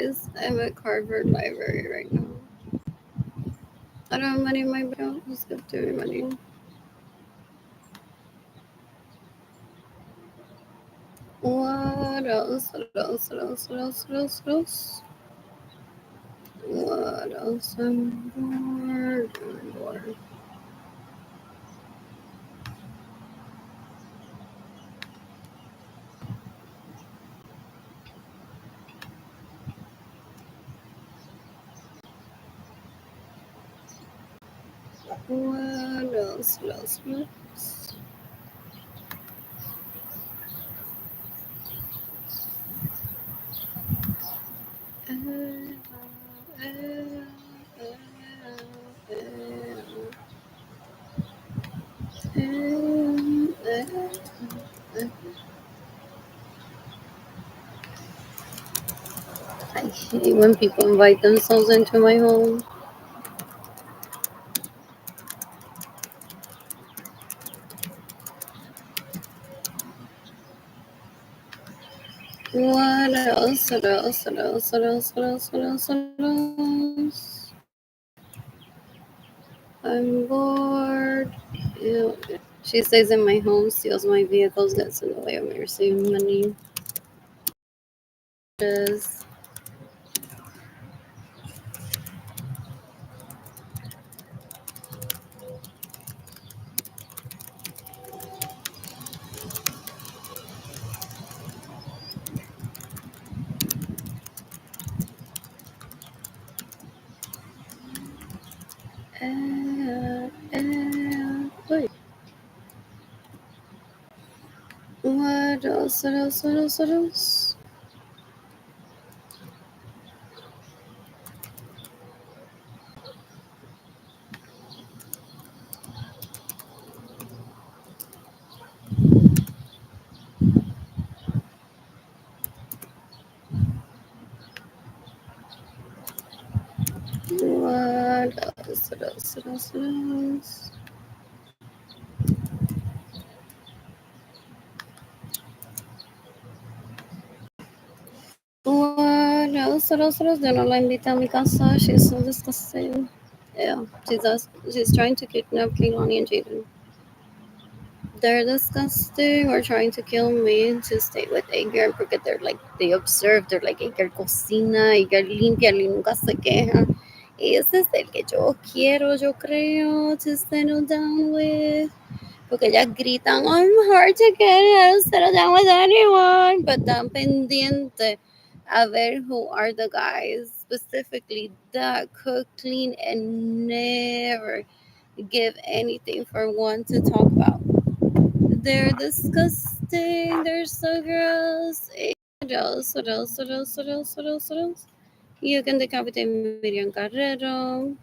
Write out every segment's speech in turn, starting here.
guys. I'm at Harvard Library right now. I don't have money in my account. Just give to me money. What else? What else? What else? What else? What else? What else? What else? I'm bored. I'm bored. What else? What else? What else? I hate when people invite themselves into my home. What else? What else? What else? What else? What else? What else? What else? I'm bored. Ew. She stays in my home, steals my vehicles, gets in the way of me receiving money. Just wait. What else? What else? What else? What else? What else? What else? What else? What else? What else? What else? What else? Don't la invita a mi casa. She's so disgusting. Yeah, she's trying to kidnap Kehlani and Jaden. They're disgusting or trying to kill me to stay with Edgar porque they observe, they're like Edgar cocina, Edgar limpia, y nunca se queja. Ese es el que yo quiero, yo creo, to settle down with. Porque ellas gritan, I'm hard to get, I don't settle down with anyone. But tan pendiente a ver who are the guys specifically that cook, clean, and never give anything for one to talk about. They're disgusting. They're so gross. What else? What else? What else? What else? What else? What else? You can decapitate Miriam Carrero.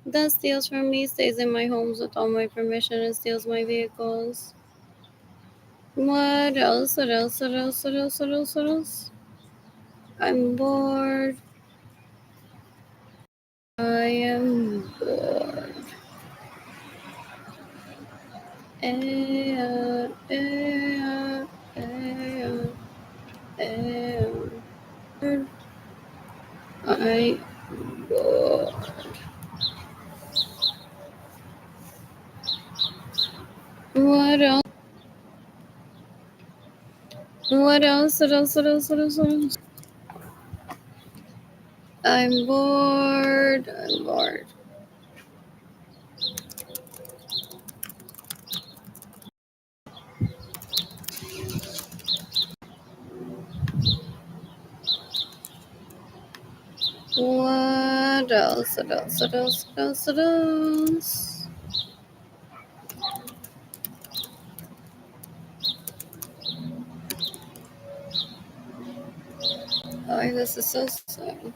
That steals from me, stays in my homes with all my permission, and steals my vehicles. What else? What else? What else? What else? What else? What else? I'm bored. I am bored. I bored. What else? What else? What else? What else? What else? What else? I'm bored. I'm bored. What else? What else? What else? What else? What else? Oh, this is so sad.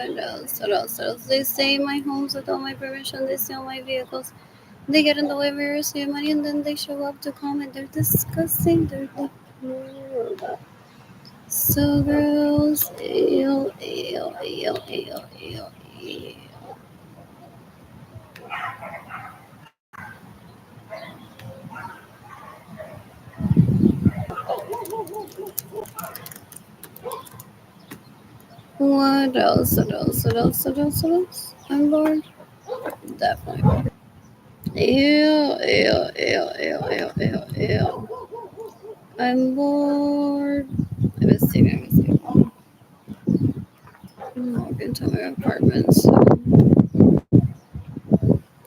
What else? What else? What else? They stay in my homes without my permission. They steal my vehicles. They get in the way, we receive money, and then they show up to comment. They're disgusting. They're deplorable. So gross. Ew, ew, ew, ew, ew, ew. What else? What else? What else? What else? What else? I'm bored. Definitely bored. Ew, ew, ew, ew, ew, ew, ew. I'm bored. Let me see. Let me see. I'm walking to my apartment, so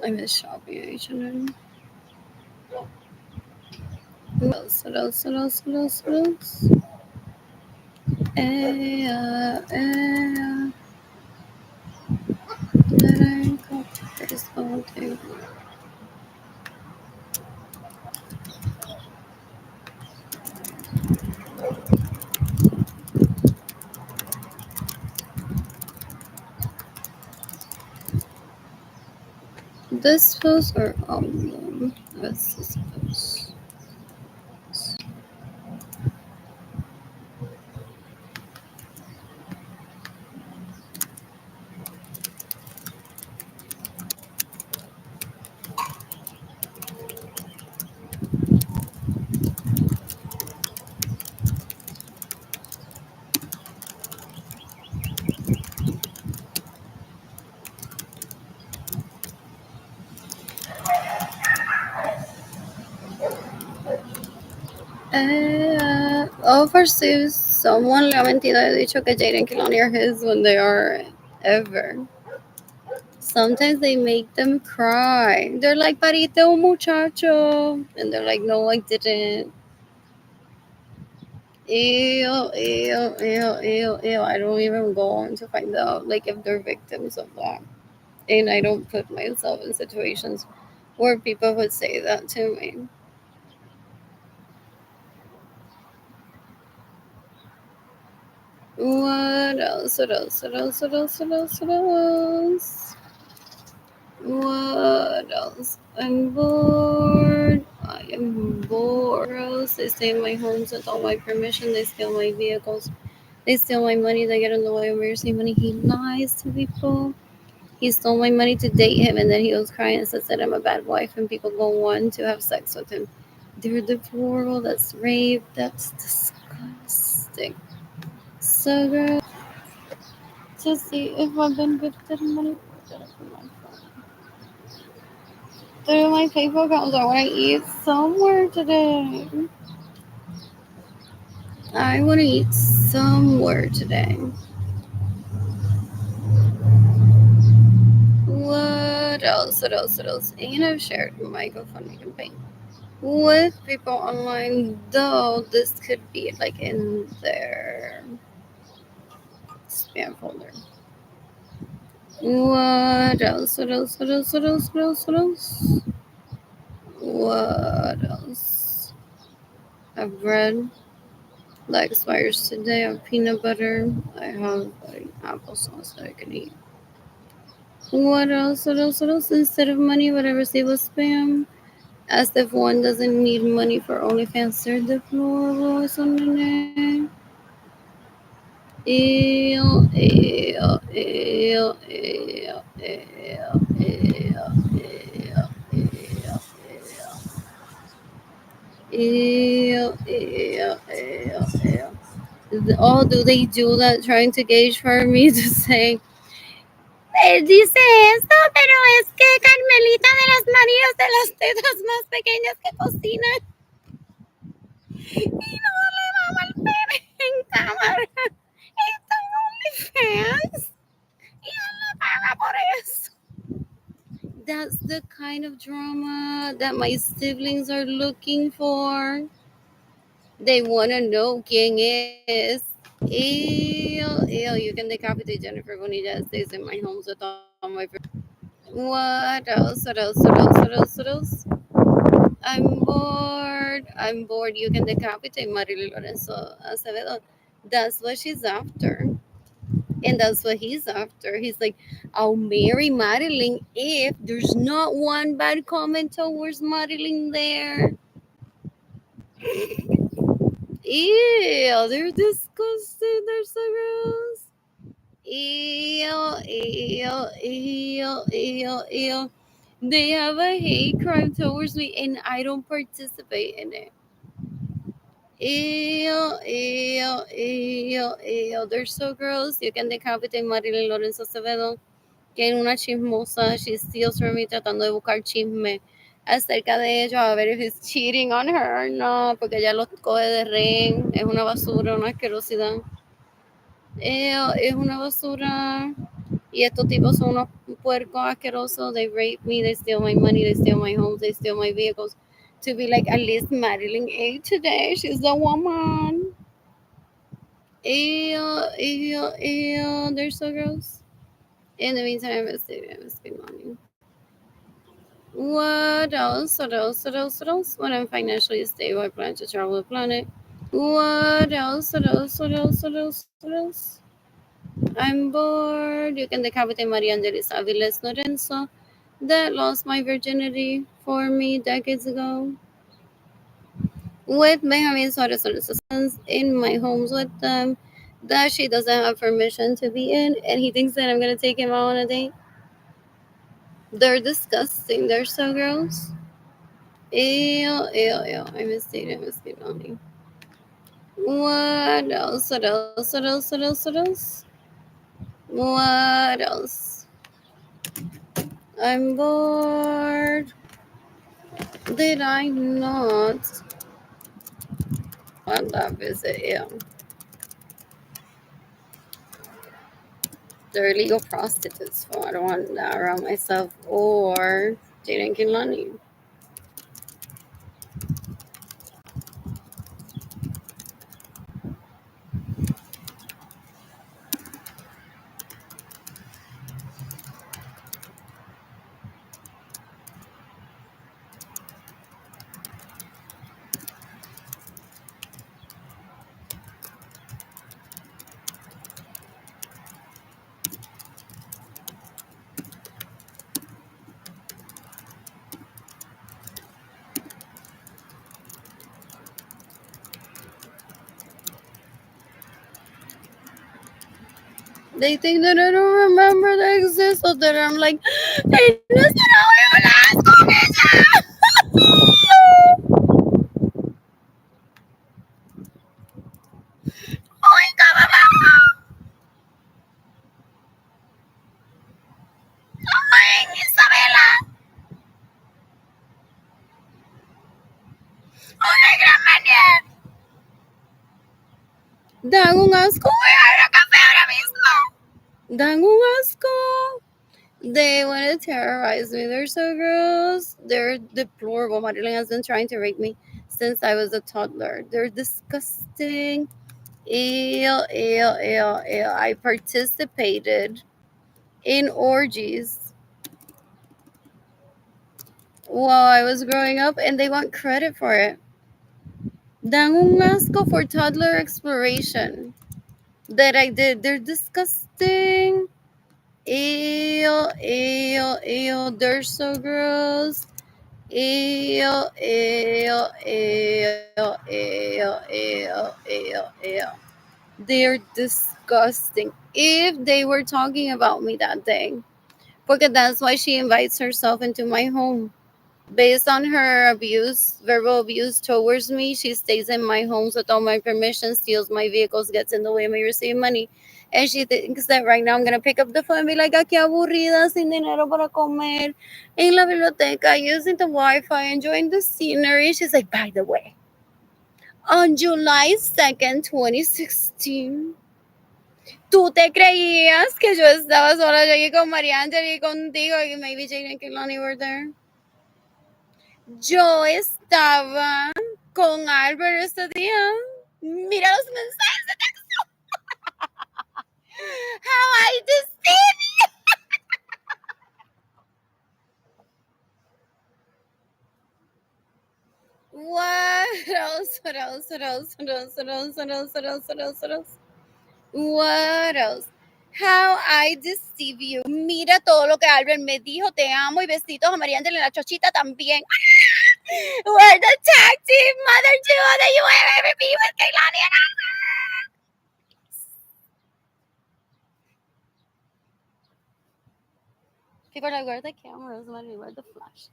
I miss shopping at H&M. What else? What else? What else? What else? What else? That I got this all day. This post or album? What's this post? Oh, for si someone le ha mentido, he dicho que Jaden Kilani are his when they are ever. Sometimes they make them cry. They're like, parite un muchacho. And they're like, no, I didn't. Ew, ew, ew, ew, ew. I don't even go on to find out like if they're victims of that. And I don't put myself in situations where people would say that to me. What else? What else? What else? What else? What else? What else? What else? I'm bored. I am bored. Gross. They stay in my homes without my permission. They steal my vehicles. They steal my money. They get in the way of me receiving money. He lies to people. He stole my money to date him, and then he was crying and said that I'm a bad wife, and people go on to have sex with him. They're deplorable. That's rape. That's disgusting. So gross. To see if I've been gifted money from my phone. Through my PayPal accounts, I want to eat somewhere today. I want to eat somewhere today. What else? What else? What else? And I've shared my GoFundMe campaign with people online, though this could be like in their spam folder. What else? What else? What else? What else? What else? What else? What else? I've read like expires today. I have peanut butter. I have like applesauce that I can eat. What else? What else? What else? Instead of money, what I receive was spam. As if one doesn't need money for OnlyFans. They're deplorable or something. Ew, ew, ew, ew, ew, ew, ew, ew, ew, ew. Oh, do they do that trying to gauge for me to say, dice esto, pero es que Carmelita de las Marías de las tetas más pequeñas que cocina y no le daba el pene en cámara. Está en OnlyFans y él le paga por eso. That's the kind of drama that my siblings are looking for. They want to know quién es. Ew, ew, you can decapitate Jennifer Bonilla stays in my homes with all my friends. What else? What else? What else? What else? What else? I'm bored. I'm bored. You can decapitate Marilyn Lorenzo Acevedo. That's what she's after. And that's what he's after. He's like, I'll marry Marilyn if there's not one bad comment towards Marilyn there. Ew, they're disgusting. They're so gross. Ew, ew, ew, ew, ew. They have a hate crime towards me and I don't participate in it. Ew, ew, ew, ew. They're so gross. You can decapitate Marilyn Lorenzo Acevedo, que es una chismosa. She steals from me tratando de buscar chisme acerca de ellos, a ver if he's cheating on her. No, porque ella los coge de rehén. Es una basura, una asquerosidad. Es una basura. Y estos tipos son unos puercos asquerosos. They rape me, they steal my money, they steal my homes, they steal my vehicles. To be like, at least Madeline A today, she's the woman. Ew, ew, ew. They're so gross. In the meantime, I'm still money. What else? What else? What else? What else? When I'm financially stable, I plan to travel the planet. What else? What else? What else? What else? What else? I'm bored. You can decapitate Maria Angelisa Aviles Lorenzo that lost my virginity for me decades ago. With Benjamin Suarez Lorenzo's in my homes with them that she doesn't have permission to be in, and he thinks that I'm gonna take him out on a date. They're disgusting. They're so gross. Ew, ew, ew. I miss dating. I miss Kid. What else? What else? What else? What else? What else? What else? I'm bored. Did I not want that visit? Yeah. They're illegal prostitutes, so I don't want that around myself or dating Kilani. They think that I don't remember they exist, so that I'm like, hey, no se lo voy a hablar con ella. Oiga, mamá. Ay, Isabela. Una gran manera. Dan un asco. Voy a ir a café ahora mismo. Dan un asco. They want to terrorize me. They're so gross. They're deplorable. Marilyn has been trying to rape me since I was a toddler. They're disgusting. Ew, ew, ew, ew. I participated in orgies while I was growing up, and they want credit for it. Dan un asco for toddler exploration that I did. They're disgusting. Ew, ew, ew. They're so gross. Ew, ew, ew, ew, ew, ew, ew. They're disgusting. If they were talking about me that day, because that's why she invites herself into my home. Based on her abuse, verbal abuse towards me, she stays in my homes without my permission, steals my vehicles, gets in the way of me receiving money. And she thinks that right now I'm going to pick up the phone and be like, aquí aburrida, sin dinero para comer, en la biblioteca, using the Wi-Fi, enjoying the scenery. She's like, by the way, on July 2nd, 2016, ¿tú te creías que yo estaba sola? Yo llegué con María Ángel y contigo y maybe Jane and Kehlani were there. Yo estaba con Albert ese día. Mira los mensajes de texto. How I deceive you. What else? What else? What else? What else? What else? What else? What else? What else? What else? What else? How I deceive you. Mira todo lo que Albert me dijo. Te amo y besitos a María Ángela y la Chochita también. We're the tag team mother duo that you will ever be with Kehlani and Albert. People are like, where are the cameras? Where are the flashes?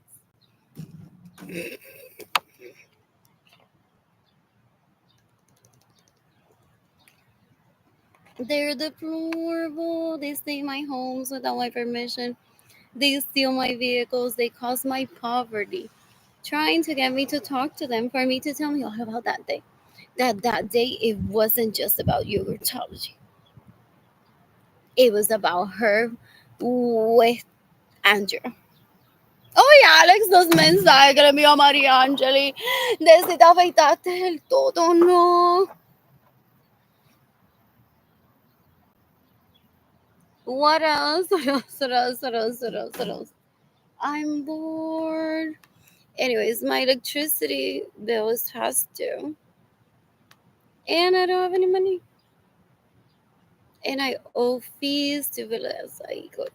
They're deplorable. They stay in my homes without my permission. They steal my vehicles. They cause my poverty. Trying to get me to talk to them for me to tell me all about that day. That day it wasn't just about yogurtology. It was about her with Andrew. Oye, Alex, los mensajes que le envió a María Angeli. Desde te afeitaste del todo, no. What else? What else? I'm bored. Anyways, my electricity bill is past due. And I don't have any money. And I owe fees to Villas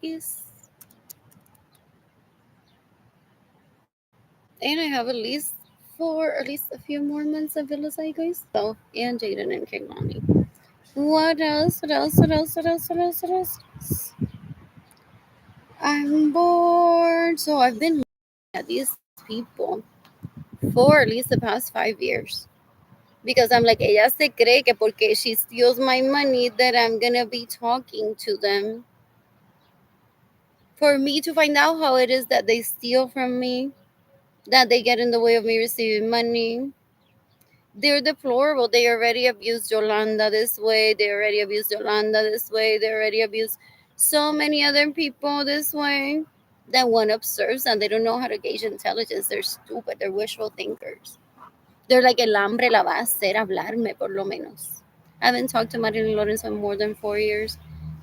East. And I have at least a few more months of Villas East. So, and Jaden and Kehlani. What else? I'm bored. So I've been looking at these people for at least the past 5 years. Because I'm like, ella se cree que porque she steals my money that I'm gonna be talking to them. For me to find out how it is that they steal from me, that they get in the way of me receiving money. They're deplorable. They already abused Yolanda this way. They already abused Yolanda this way. They already abused so many other people this way. That one observes and they don't know how to gauge intelligence. They're stupid. They're wishful thinkers. They're like, el hambre la va a hacer hablarme, por lo menos. I haven't talked to Marilyn Lawrence in more than 4 years.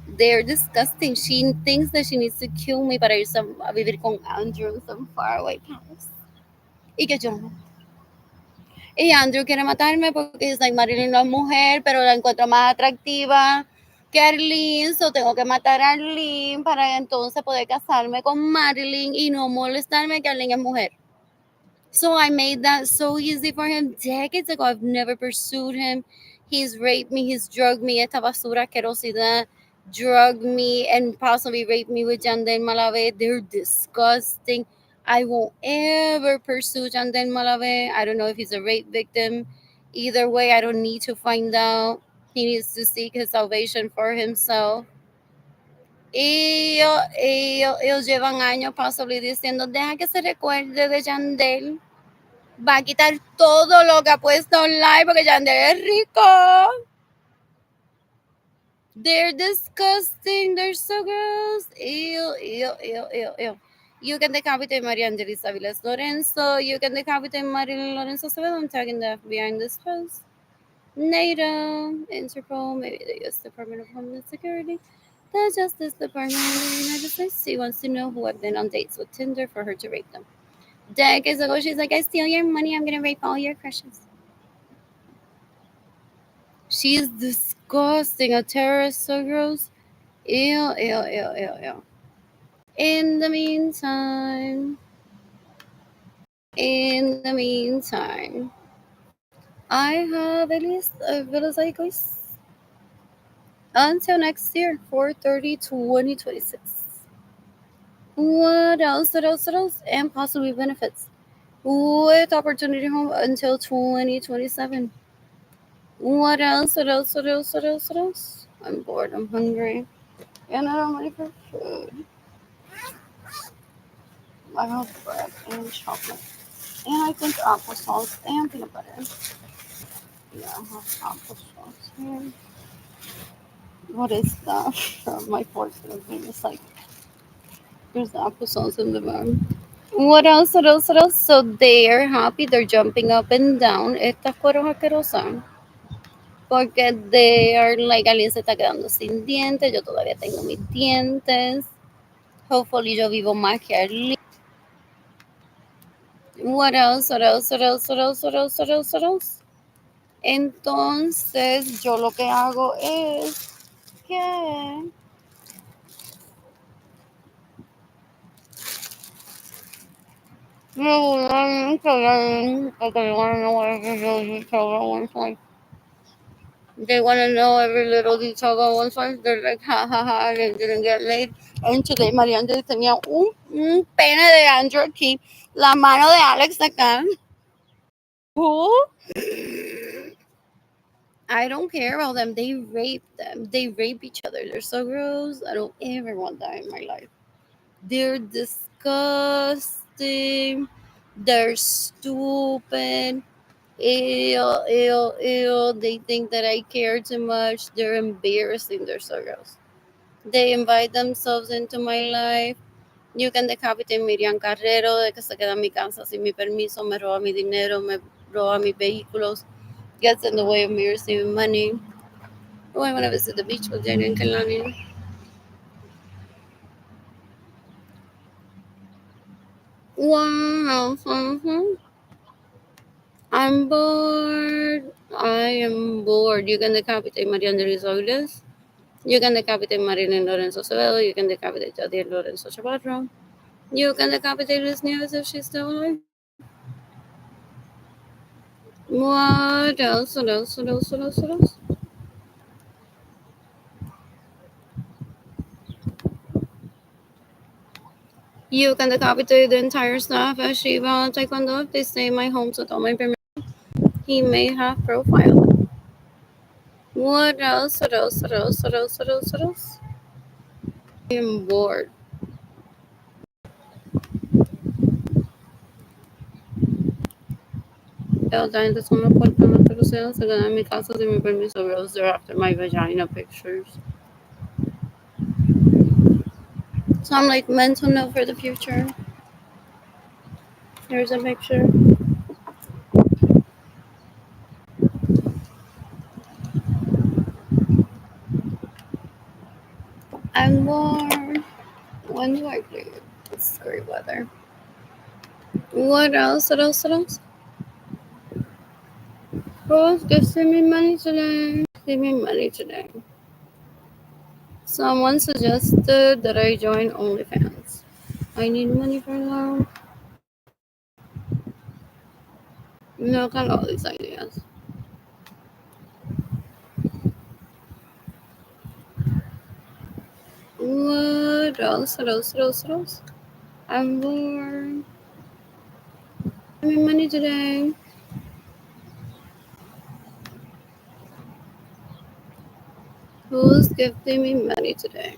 They're disgusting. She thinks that she needs to kill me para irse a vivir con Andrew in some faraway place. Y que yo no. Y Andrew quiere matarme porque es like, Marilyn no es mujer, pero la encuentro más atractiva que Arlene, so tengo que matar a Arlene para entonces poder casarme con Marilyn y no molestarme que Arlene es mujer. So I made that so easy for him decades ago. I've never pursued him. He's raped me, he's drugged me, esta basura asquerosidad, drugged me, and possibly raped me with Jandel Malave. They're disgusting. I won't ever pursue Jandel Malave. I don't know if he's a rape victim. Either way, I don't need to find out. He needs to seek his salvation for himself. Y ellos llevan años possibly diciendo, deja que se recuerde de Jandel. Va a quitar todo lo que ha puesto online porque Yandel es rico. They're disgusting. They're so gross. Ew. You can decapitate Maria Angelisa Vilas Lorenzo. You can decapitate Marilyn Lorenzo. So I'm tagging the FBI in this post. NATO, Interpol, maybe the U.S. Department of Homeland Security, the Justice Department of the United States. She wants to know who I've been on dates with Tinder for her to rape them. Decades ago, she's like, I steal your money, I'm gonna rape all your crushes. She's disgusting. A terrorist, so gross. Ew. In the meantime, I have at least a Villas until next year, 4/30/2026. What else? And possibly benefits. With opportunity home until 2027. What else? I'm bored. I'm hungry. And I don't ready for food. I have bread and chocolate. And I think applesauce and peanut butter. Yeah, I have applesauce here. What is that? My fork's gonna be recycled. There's applesauce in the bag. What else? So they are happy. They're jumping up and down. Estas cueros asquerosas. Porque they are like, alguien se está quedando sin dientes. Yo todavía tengo mis dientes. Hopefully yo vivo más que Arlene. What else? Entonces, yo lo que hago es que No, okay, you wanna know every little detail about one's life? They wanna know every little detail about one's life. They're like, ha ha ha, they didn't get laid. And today Mariana tenía un pene de Andrew aquí, la mano de Alex acá. Who? I don't care about them. They rape them. They rape each other. They're so gross. I don't ever want that in my life. They're disgusting. They're stupid. Ew, ew, ew. They think that I care too much. They're embarrassing. They're so gross. They invite themselves into my life. You can decapitate Miriam Carrero de que se queda en mi casa sin mi permiso, me roba mi dinero, me roba mis vehículos, gets in the way of me receiving money. Oh, I want to visit the beach with Jenny and Kalani. Wow. I'm bored. I am bored. You can decapitate Mariana Rizoides. You can decapitate Marilyn Lorenzo Sevelo. You can decapitate Jadiel Lorenzo Chaparro. You can decapitate Liz Nieves if she's still alive. What else? What else? What else? What else? What else? You can decapitate the entire staff at Shiva Taekwondo if they stay in my home without my permission. He may have profile. What else? What else? What else? What else? What else? What else? I am bored. Antes una puerta no pero sea se queda en mi casa sin mi permiso. Girls, they're after my vagina pictures. So I'm like mental note for the future. Here's a picture. I'm bored. When do I leave? It's great weather. What else? What else? What else? Who's giving me money today? Give me money today. Someone suggested that I join OnlyFans. I need money for now. Look at all these ideas. What else? What else? What else? What else? I'm bored. Give me money today. Who's gifting me money today?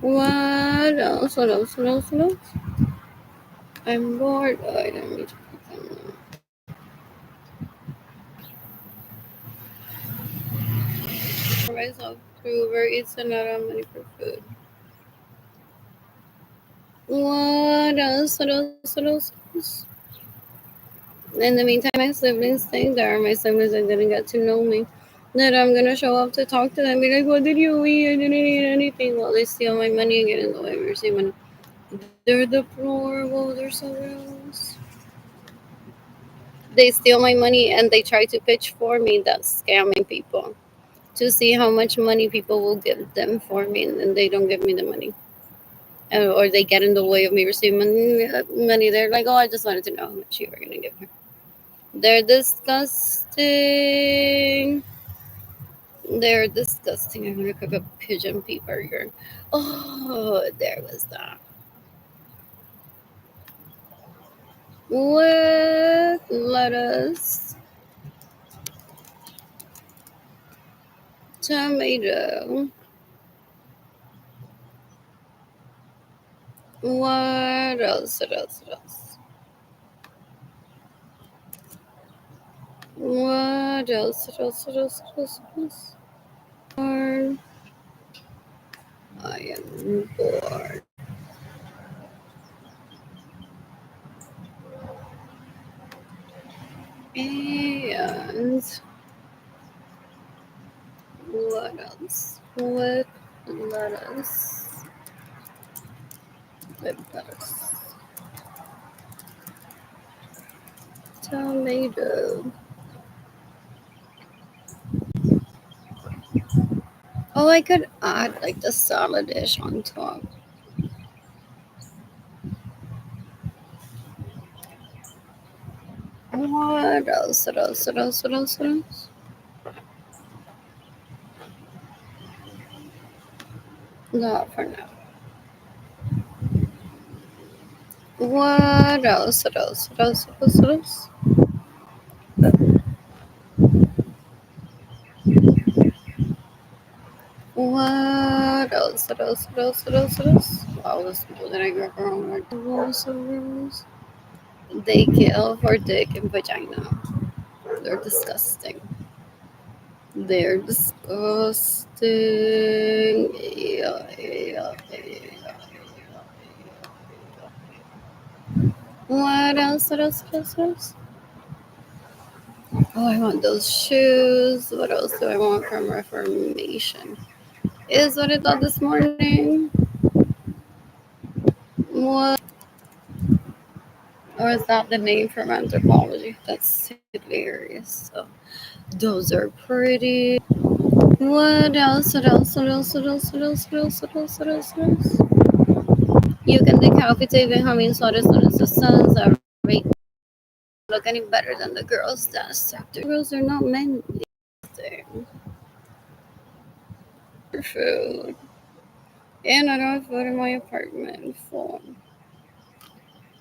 What else? What else? What else? What else? I'm bored. Oh, I don't need to put them for myself to Uber Eats and not have money for food. What else? What else? What else? What else? In the meantime, my siblings think there. My siblings are gonna get to know me. That I'm gonna show up to talk to them, be like, "What did you eat? I didn't eat anything." While they steal my money and get in the way of receiving money. They're deplorable. They're so gross. They steal my money and they try to pitch for me. That's scamming people to see how much money people will give them for me, and then they don't give me the money. Or they get in the way of me receiving money. They're like, "Oh, I just wanted to know how much you were gonna give her." They're disgusting. They're disgusting. I'm gonna cook a pigeon pea burger. Oh, there was that. With lettuce, tomato. What else? What else? What else? What else? What else? What else? What else? What else? Bored. I am bored. And what else? With lettuce. With lettuce. Tomato. Oh, I could add like the salad dish on top. What else? What else? What else? What else? What else? Not for now. What else? What else? What else? What else? What else? What else? What else? What else? What else? What else? All those people that I grew up around are dinosaurs. They kill for dick and vagina. They're disgusting. They're disgusting. Yeah, yeah, yeah. What else? What else? What else? What else? Oh, I want those shoes. What else do I want from Reformation? Is what I thought this morning. What? Or is that the name from anthropology? That's hilarious. So those are pretty. What else? What else? What else? What else? What else? What else? What else? What else? What else? You can decapitate Benjamin Suarez on his sons that rate look any better than the girls that sector. Girls are not men. For food. And I don't have food in my apartment. Phone.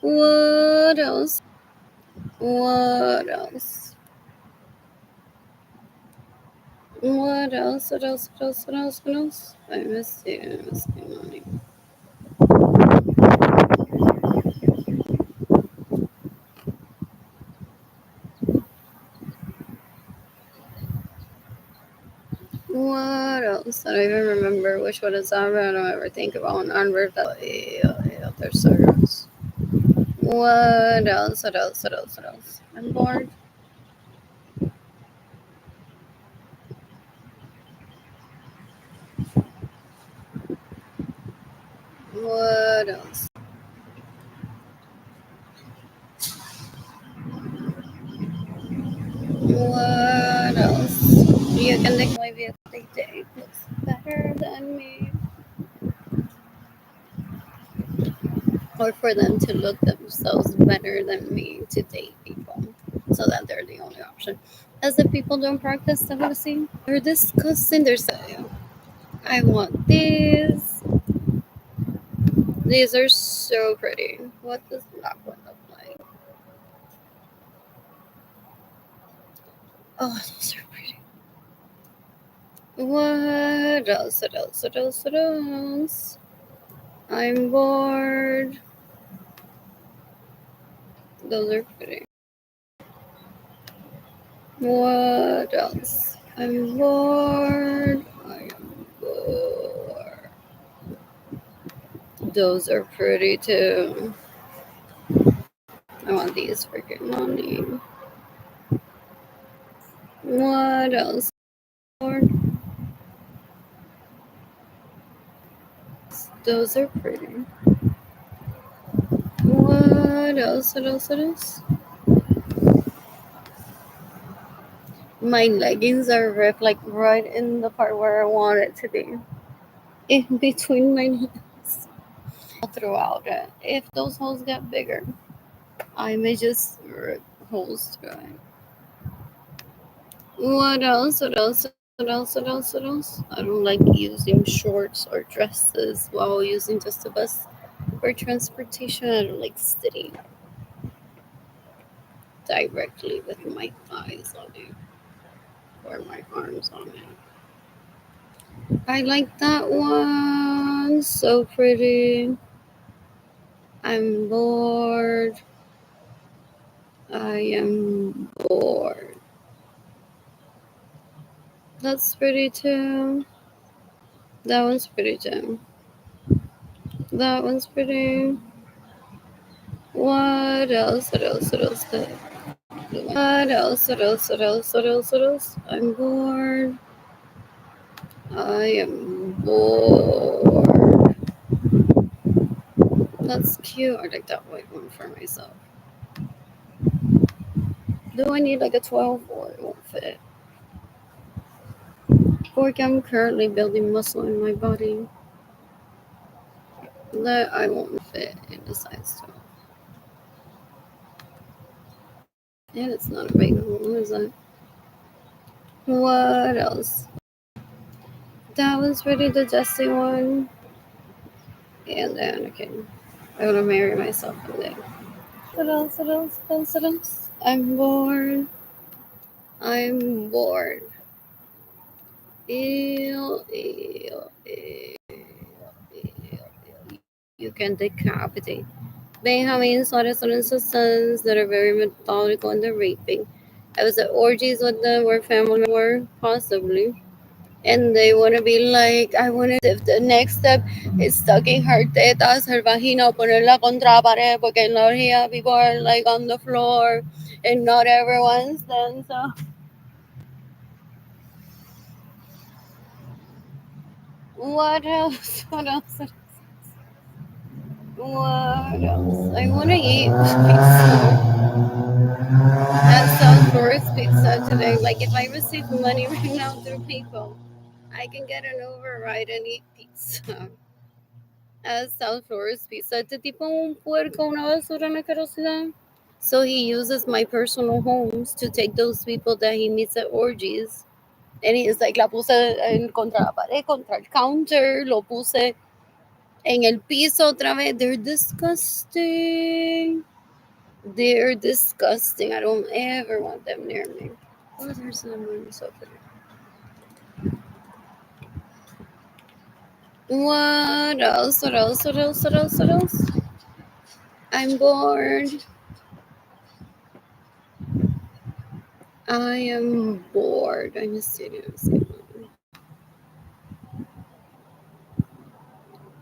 What else? What else? What else? What else? What else? What else? What else? I miss you. I miss you, mommy. What else? I don't even remember which one is on. I don't ever think about an unread that. Yeah, there's so gross. What else? What else? What else? What else? I'm bored. What else? What else? You can think maybe if they date looks better than me. Or for them to look themselves better than me to date people. So that they're the only option. As the people don't practice celibacy, they're discussing their style. I want these. These are so pretty. What does that one look like? Oh, those are pretty. What else? What else? What else? What else? I'm bored. Those are pretty. What else? I'm bored. I am bored. Those are pretty too. I want these freaking money. What else? Those are pretty. What else? What else? What else? My leggings are ripped like right in the part where I want it to be. In between my knees. Throughout it. If those holes get bigger, I may just rip holes through it. What else? What else? What else? What else? What else? I don't like using shorts or dresses while using just a bus for transportation. I don't like sitting directly with my thighs on it or my arms on it. I like that one. So pretty. I'm bored. I am bored. That's pretty too. That one's pretty too. That one's pretty. What else? What else? What else? What else? What else? What else? What else? What else? I'm bored. I am bored. That's cute. I like that white one for myself. Do I need like a 12 or it won't fit? Porque I'm currently building muscle in my body that I won't fit in a size 12. And it's not available, is it? What else? That was really the Jesse one. And then, okay, I want to marry myself one day. What else? What else? What else? What else? I'm bored. I'm bored. Ew, ew, ew, ew. You can decapitate. Benjamin Sorensen's sons that are very methodical in the raping. I was at orgies with them where family were, possibly. And they want to be like, I want to, if the next step is sucking her tetas, her vagina, ponerla contra la pared, porque en la orgía people are like on the floor and not everyone stands up. What else? What else? What else? I want to eat pizza. At South Flores Pizza today. Like, if I receive money right now through PayPal, I can get an override and eat pizza. At South Flores Pizza. Este tipo un puerco, una basura, una carosidad. So he uses my personal homes to take those people that he meets at orgies. And he's like, la puse contra la pared, contra el counter, lo puse en el piso otra vez. They're disgusting. They're disgusting. I don't ever want them near me. Oh, there's someone so pretty. What else? What else? What else? What else? What else? I'm bored. I am bored. I'm serious.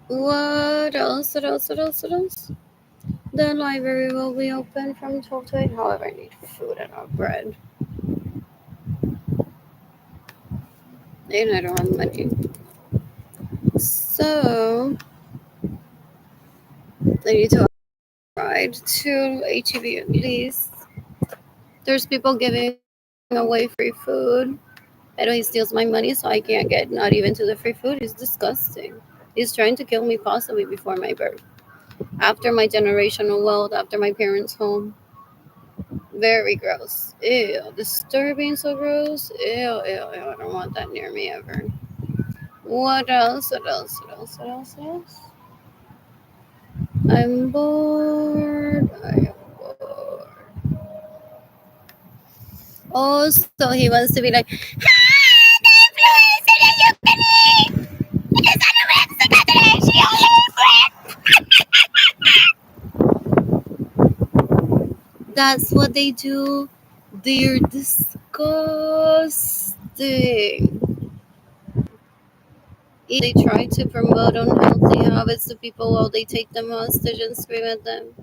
What else? What else? What else? What else? The library will be open from 12 to 8. However, I need food and not bread. And I don't have money. So, I need to ride to HEB at least. There's people giving away free food. Pero he steals my money, so I can't get not even to the free food. He's disgusting. He's trying to kill me possibly before my birth. After my generational wealth, after my parents' home. Very gross. Ew. Disturbing, so gross. Ew, ew, ew. I don't want that near me ever. What else? What else? What else? What else? What else? I'm bored. I am bored. Oh, so he wants to be like, the influencer that you can eat is anorexic today. She only That's what they do. They're disgusting. They try to promote unhealthy habits to people while they take them hostage and scream at them.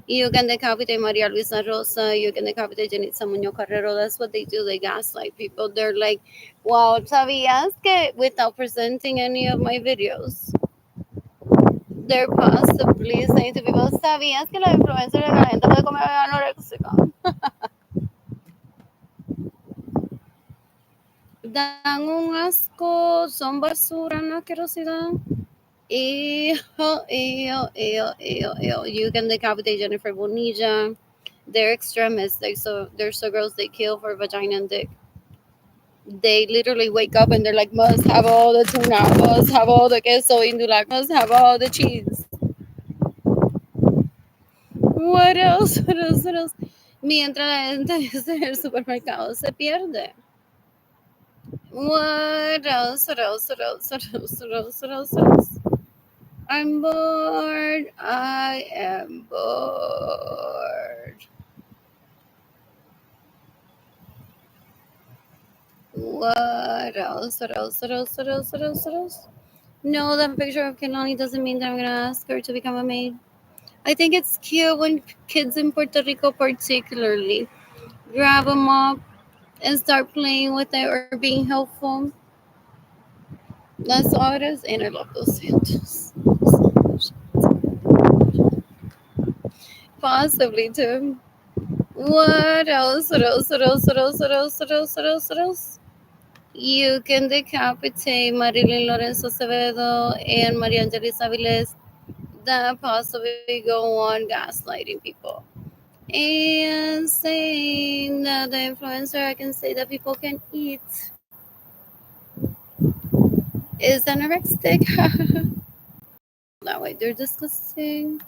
You can decapitate Maria Luisa Rosa, you can decapitate Janitza Muñoz Carrero. That's what they do. They gaslight people. They're like, wow, ¿sabías que? Without presenting any of my videos. They're possibly saying to people, ¿sabías que los influencers de la gente puede comer anoréxica? Dan un asco, son basura, una asquerosidad. Ew, ew, ew, ew, ew. You can decapitate Jennifer Bonilla. They're extremists. They're so gross. They kill for vagina and dick. They literally wake up and they're like, must have all the tuna, must have all the queso indulac, must have all the cheese. What else? What else? What else? Mientras la gente en el supermercado se pierde. What else? What else? What else? What else? What else? What else? What else? I'm bored. I am bored. What else? What else? What else? What else? What else? What else? No, that picture of Kelani doesn't mean that I'm gonna ask her to become a maid. I think it's cute when kids in Puerto Rico, particularly, grab a mop and start playing with it or being helpful. That's all it is. And I love those sandals. Possibly too. What else? What else? What else? What else? What else? What else? What else? What else? You can decapitate Marilyn Lorenzo Acevedo and Maria Angelis Aviles that possibly go on gaslighting people and saying that the influencer I can say that people can eat is anorexic. That way they're disgusting.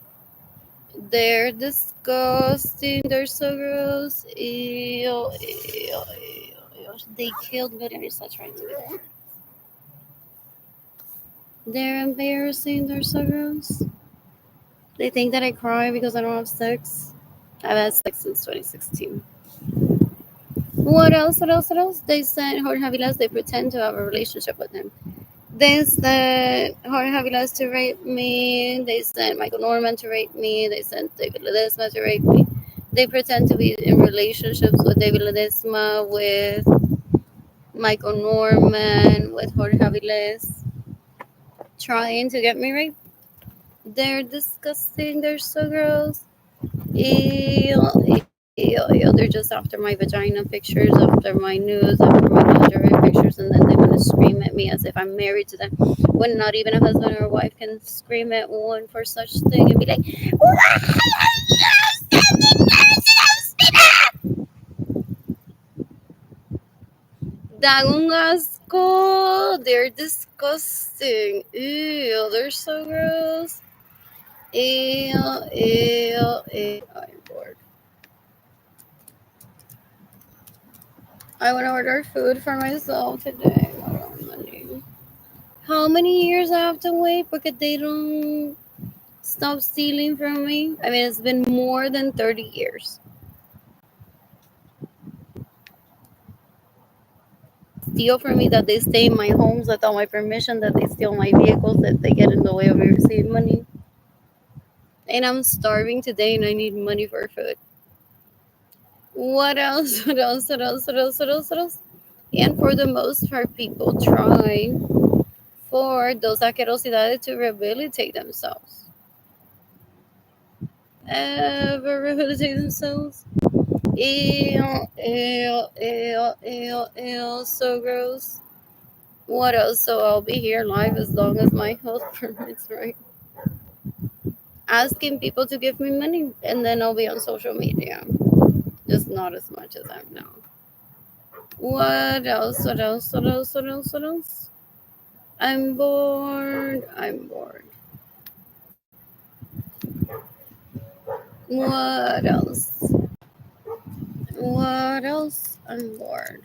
They're disgusting. They're so gross. Ew, ew, ew, ew. They killed Gloria Mirza trying to do that. They're embarrassing. They're so gross. They think that I cry because I don't have sex. I've had sex since 2016. What else? What else? What else? They sent Jorge Avilas. They pretend to have a relationship with him. They sent Jorge Avilas to rape me. They sent Michael Norman to rape me. They sent David Ledesma to rape me. They pretend to be in relationships with David Ledesma, with Michael Norman, with Jorge Aviles, trying to get me raped. They're disgusting. They're so gross. Ew, ew, ew. They're just after my vagina pictures, after my nudes, after my lingerie pictures, and then they want to scream at me as if I'm married to them, when not even a husband or a wife can scream at one for such thing and be like, "Why are you sending those people?" Dang asco. They're disgusting. Ew, they're so gross. Ew, ew, ew. I'm bored. I want to order food for myself today. I don't have money. How many years I have to wait because they don't stop stealing from me? I mean, it's been more than 30 years. Steal from me, that they stay in my homes without my permission, that they steal my vehicles, that they get in the way of me receiving money. And I'm starving today and I need money for food. What else? What else? What else? What else? What else? What else? And for the most part, people try for those asquerosidades to rehabilitate themselves. Ever rehabilitate themselves? Ew, ew, ew, ew, ew, so gross. What else? So I'll be here live as long as my health permits, right? Asking people to give me money, and then I'll be on social media. Just not as much as I'm now. What else? What else? What else? What else? What else? I'm bored. I'm bored. What else? What else? I'm bored.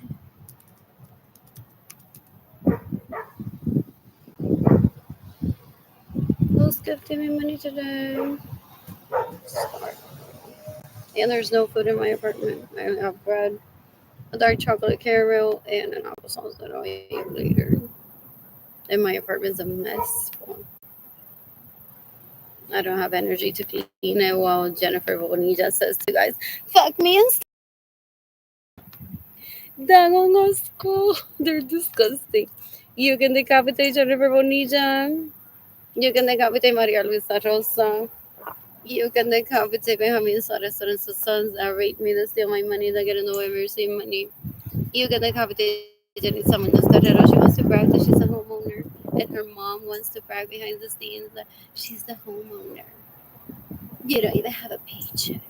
Who's gifting me money today? Sorry. And there's no food in my apartment. I don't have bread, a dark chocolate caramel, and an applesauce that I'll eat later. And my apartment's a mess. I don't have energy to clean it while Jennifer Bonilla says to you guys, fuck me and Dang asco. They're disgusting. You can decapitate Jennifer Bonilla. You can decapitate Maria Luisa Rosa. You can decapitate Benjamin Suarez and his sons that rape me, that steal my money, that get in the way of receiving money. You can decapitate Jenny Samanas Carrero. She wants to brag that she's a homeowner. And her mom wants to brag behind the scenes that she's the homeowner. You don't even have a paycheck.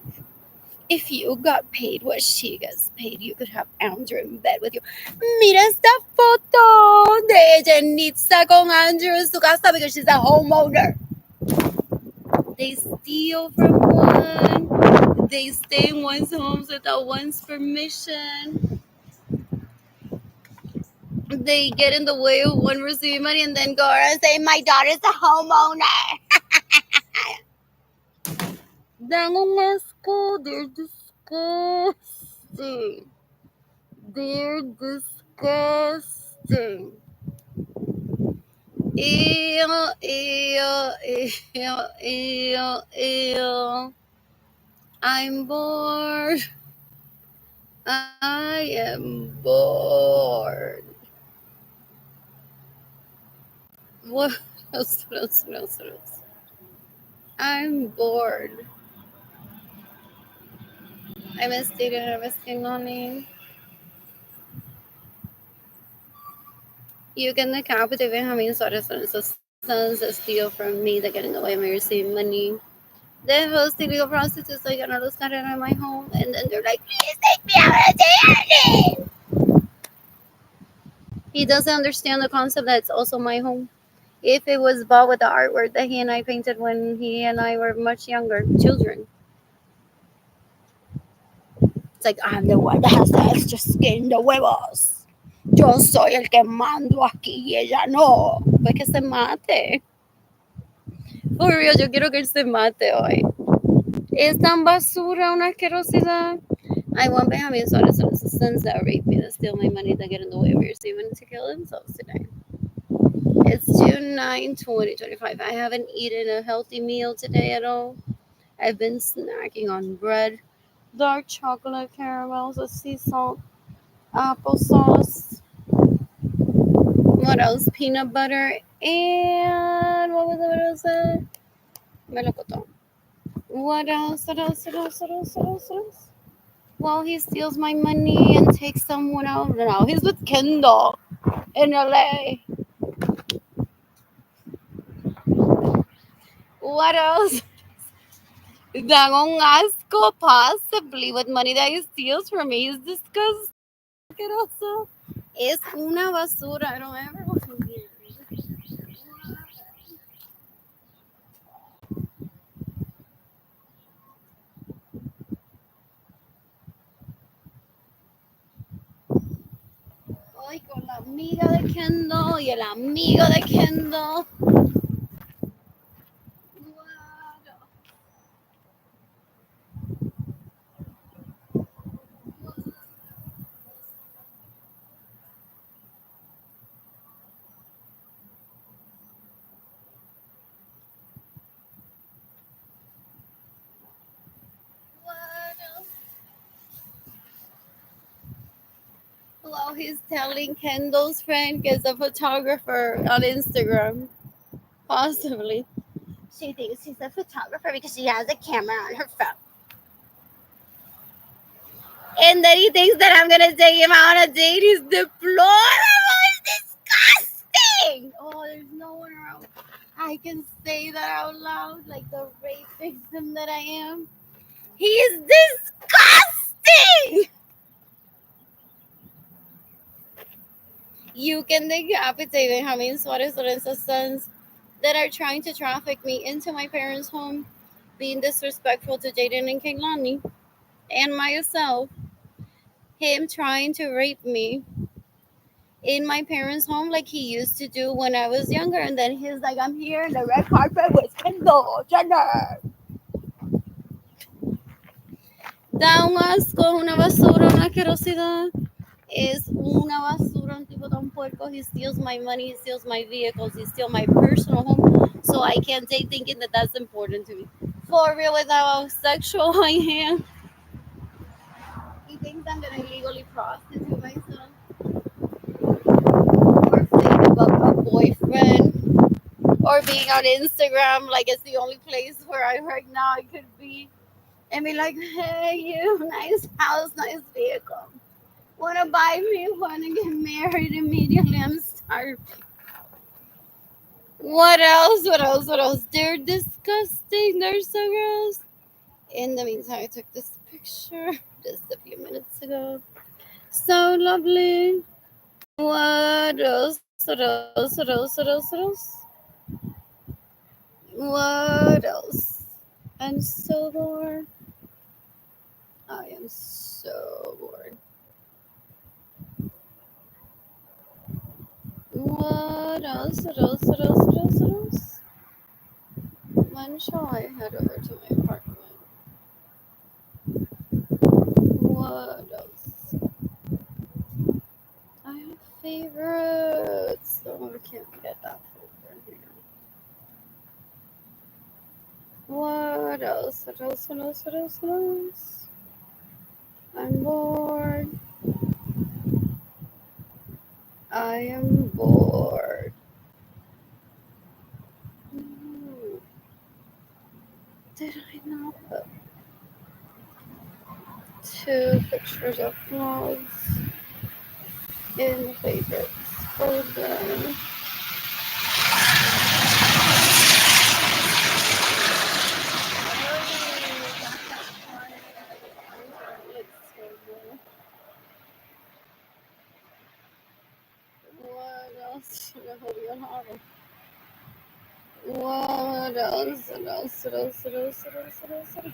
If you got paid what she gets paid, you could have Andrew in bed with you. Mira esta foto de Jenitza con Andrew en su casa because she's a homeowner. They steal from one. They stay in one's homes without one's permission. They get in the way of one receiving money and then go around and say, my daughter's a homeowner. Dang asco, they're disgusting. They're disgusting. Ew, ew, ew, ew, ew. I'm bored. I am bored. What else? What else? What else? What else? I'm bored. I miss dating and I miss Kinlani. You can decapitate how many sorts of sons that steal from me that get in the way of me receiving money. Then those illegal prostitutes like gonna lose content in my home and then they're like, please take me out of the He doesn't understand the concept that it's also my home. If it was bought with the artwork that he and I painted when he and I were much younger, children. It's like, I'm the one that has the extra skin, the huevos. Yo soy el que mando aquí y ella no. Pues que se mate. For real, yo quiero que él se mate hoy. Es tan basura, una asquerosidad. I want Benjamin Suarez and his sons that rape me, that steal my money, that get in the way of receiving to kill themselves today. It's June 9, 2025. I haven't eaten a healthy meal today at all. I've been snacking on bread, dark chocolate caramels with sea salt, applesauce. What else? Peanut butter and what was that? Melocotón. What else? Well, he steals my money and takes someone out. Now he's with Kendall in LA. What else? Dang asco, possibly with money that he steals from me. He's disgusting. Also, es una basura. I don't ever want to be. Ay, con la amiga de Kendall y el amigo de Kendall. Well, he's telling Kendall's friend is a photographer on Instagram. Possibly. She thinks she's a photographer because she has a camera on her phone. And then he thinks that I'm gonna take him out on a date. He's deplorable. It's disgusting. Oh, there's no one around. I can say that out loud, like the rape victim that I am. He's disgusting. You can decapitate Benjamin Suarez Lorenzo's sons that are trying to traffic me into my parents' home, being disrespectful to Jaden and Kehlani and myself. Him trying to rape me in my parents' home like he used to do when I was younger. And then he's like, I'm here in the red carpet with Kendall Jenner. Da un asco, una basura, una asquerosidad. Es una basura, un tipo tan puerco. He steals my money, he steals my vehicles, he steals my personal home. So I can't date thinking that that's important to me. For real, with how sexual I am. He thinks I'm gonna illegally prostitute myself. Or think about a boyfriend. Or being on Instagram like it's the only place where right now I could be. And be like, hey, you, nice house, nice vehicle. Wanna buy me? Wanna get married immediately? I'm starving. What else? They're disgusting. They're so gross. In the meantime, I took this picture just a few minutes ago. So lovely. What else? What else? I'm so bored. I am so bored. What else? What else? When shall I head over to my apartment? What else? I have favorites. Oh, I can't get that folder here. What else? What else? I'm bored. I am bored. Did I not? 2 pictures of vlogs in the favorites for them. What else? Jag håller ju här. What else? What else? What else? What else? What else? What else? What else?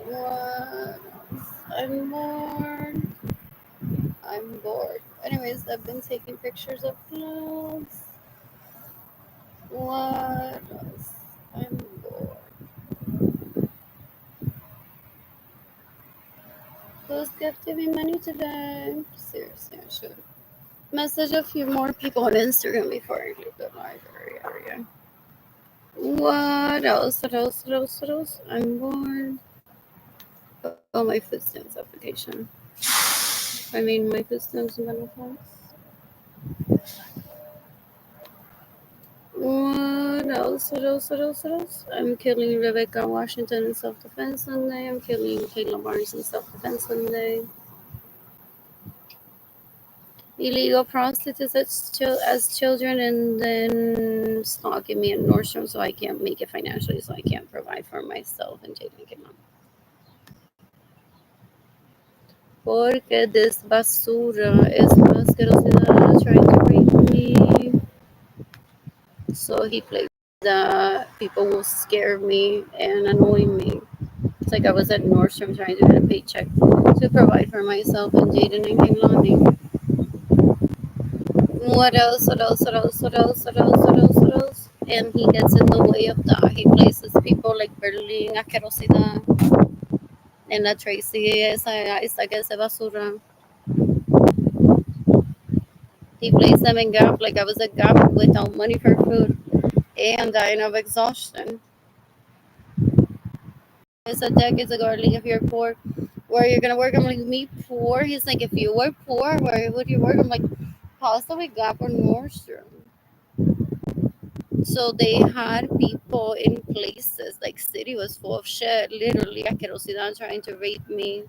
What else? I'm bored. I'm bored. Anyways, I've been taking pictures of clothes. What else? I'm bored. Who's gifting me money today? Seriously, I should message a few more people on Instagram before I leave the library area. What else? What else? What else? What else? I'm bored. Oh, my food stamps application. I mean, my food stamps and benefits. What else? What else? What else? What else? I'm killing Rebecca Washington in self-defense Sunday. I'm killing Kayla Barnes in self-defense Sunday. Illegal prostitutes as children and then stalking me in Nordstrom so I can't make it financially, so I can't provide for myself and Jaden Kayla. Porque this basura is masquerosidad trying to rape me. So he plays that people will scare me and annoy me. It's like I was at Nordstrom trying to get a paycheck to provide for myself and Jaden and Kaylani. What else? What else? What else? What else? What else? What else? What else? And he gets in the way of that. He places people like Berlin, Asquerosidad, and la Tracy, esa que es basura. He placed them in Gap like I was a Gap without money for food and dying of exhaustion. I said decades ago, like, if you're poor, where you're gonna work? I'm like, me poor? He's like, if you were poor, where would you work? I'm like, possibly Gap or Nordstrom. So they had people in places like city was full of shit, literally asquerosidad trying to rape me.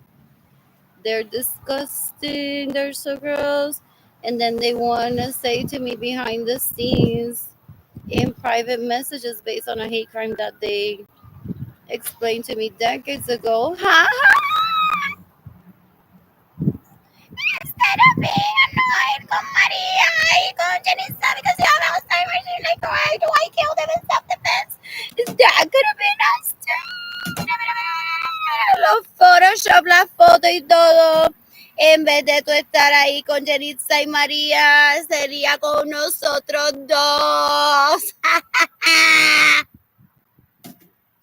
They're disgusting, they're so gross. And then they wanna say to me behind the scenes in private messages based on a hate crime that they explained to me decades ago. Ha ha! Instead of being annoyed con Maria y con Janissa because they have Alzheimer's, you're like, why do I kill them in self-defense? Is that gonna be nice too? Los Photoshop, la foto y todo. En vez de tú estar ahí con Janissa y María, sería con nosotros dos.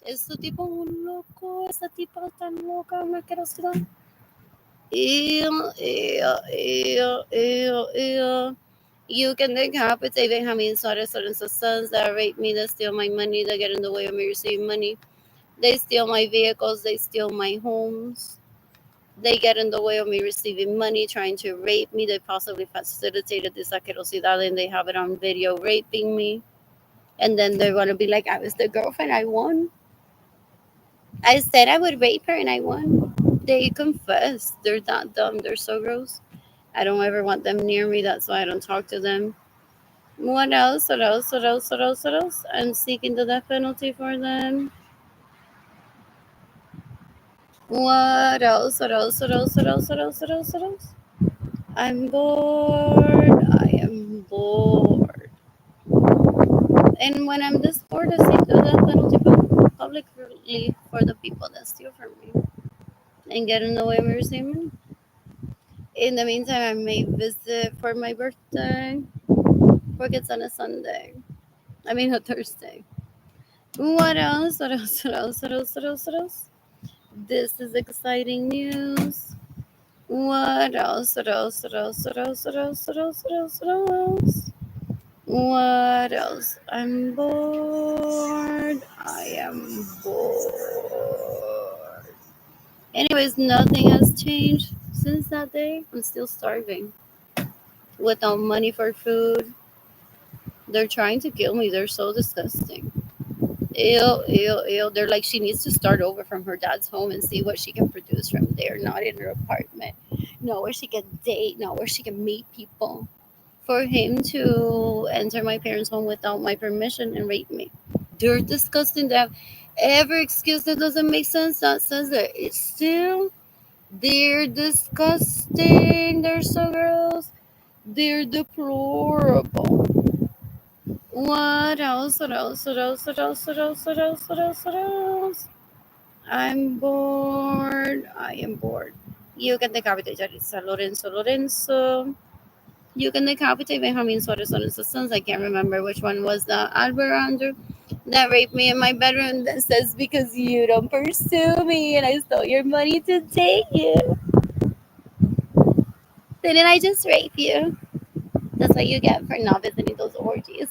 Ese tipo es un loco, esa tipa tan loca, una asquerosidad. Ew, ew, ew, ew, ew. You can decapitate Benjamin Suarez and sons that rape me, that steal my money, that get in the way of me receiving money. They steal my vehicles, they steal my homes. They get in the way of me receiving money, trying to rape me. They possibly facilitated this asquerosidad and they have it on video raping me. And then they're going to be like, I was the girlfriend, I won. I said I would rape her and I won. They confess. They're that dumb. They're so gross. I don't ever want them near me. That's why I don't talk to them. What else? What else? What else? What else? What else? I'm seeking the death penalty for them. What else? What else? What else? What else? What else? What else? What else? I'm bored. I am bored. And when I'm this bored, I seek the death penalty publicly for the people that steal from me and get in the way of receiving. In the meantime, I may visit for my birthday. Work it's on a Sunday. I mean a Thursday. What else? What else? What else? What else? What else? What else? This is exciting news. What else? What else? What else? What else? What else? What else? What else? What else? What else? I'm bored. I am bored. Anyways, nothing has changed since that day. I'm still starving. Without money for food. They're trying to kill me. They're so disgusting. Ew, ew, ew. They're like, she needs to start over from her dad's home and see what she can produce from there, not in her apartment. Not where she can date, not where she can meet people. For him to enter my parents' home without my permission and rape me. They're disgusting. They have every excuse that doesn't make sense. That says that it's still. They're disgusting. They're so gross. They're deplorable. What else? What else? What else? What else? What else? What else? What else? What else? I'm bored. I am bored. You can decapitate Jarissa Lorenzo Lorenzo. You can decapitate Benjamin Suarez Lorenzo's sons. I can't remember which one was the Albert Andrew that raped me in my bedroom that says because you don't pursue me and I stole your money to date you. Didn't I just rape you? That's what you get for not visiting those orgies.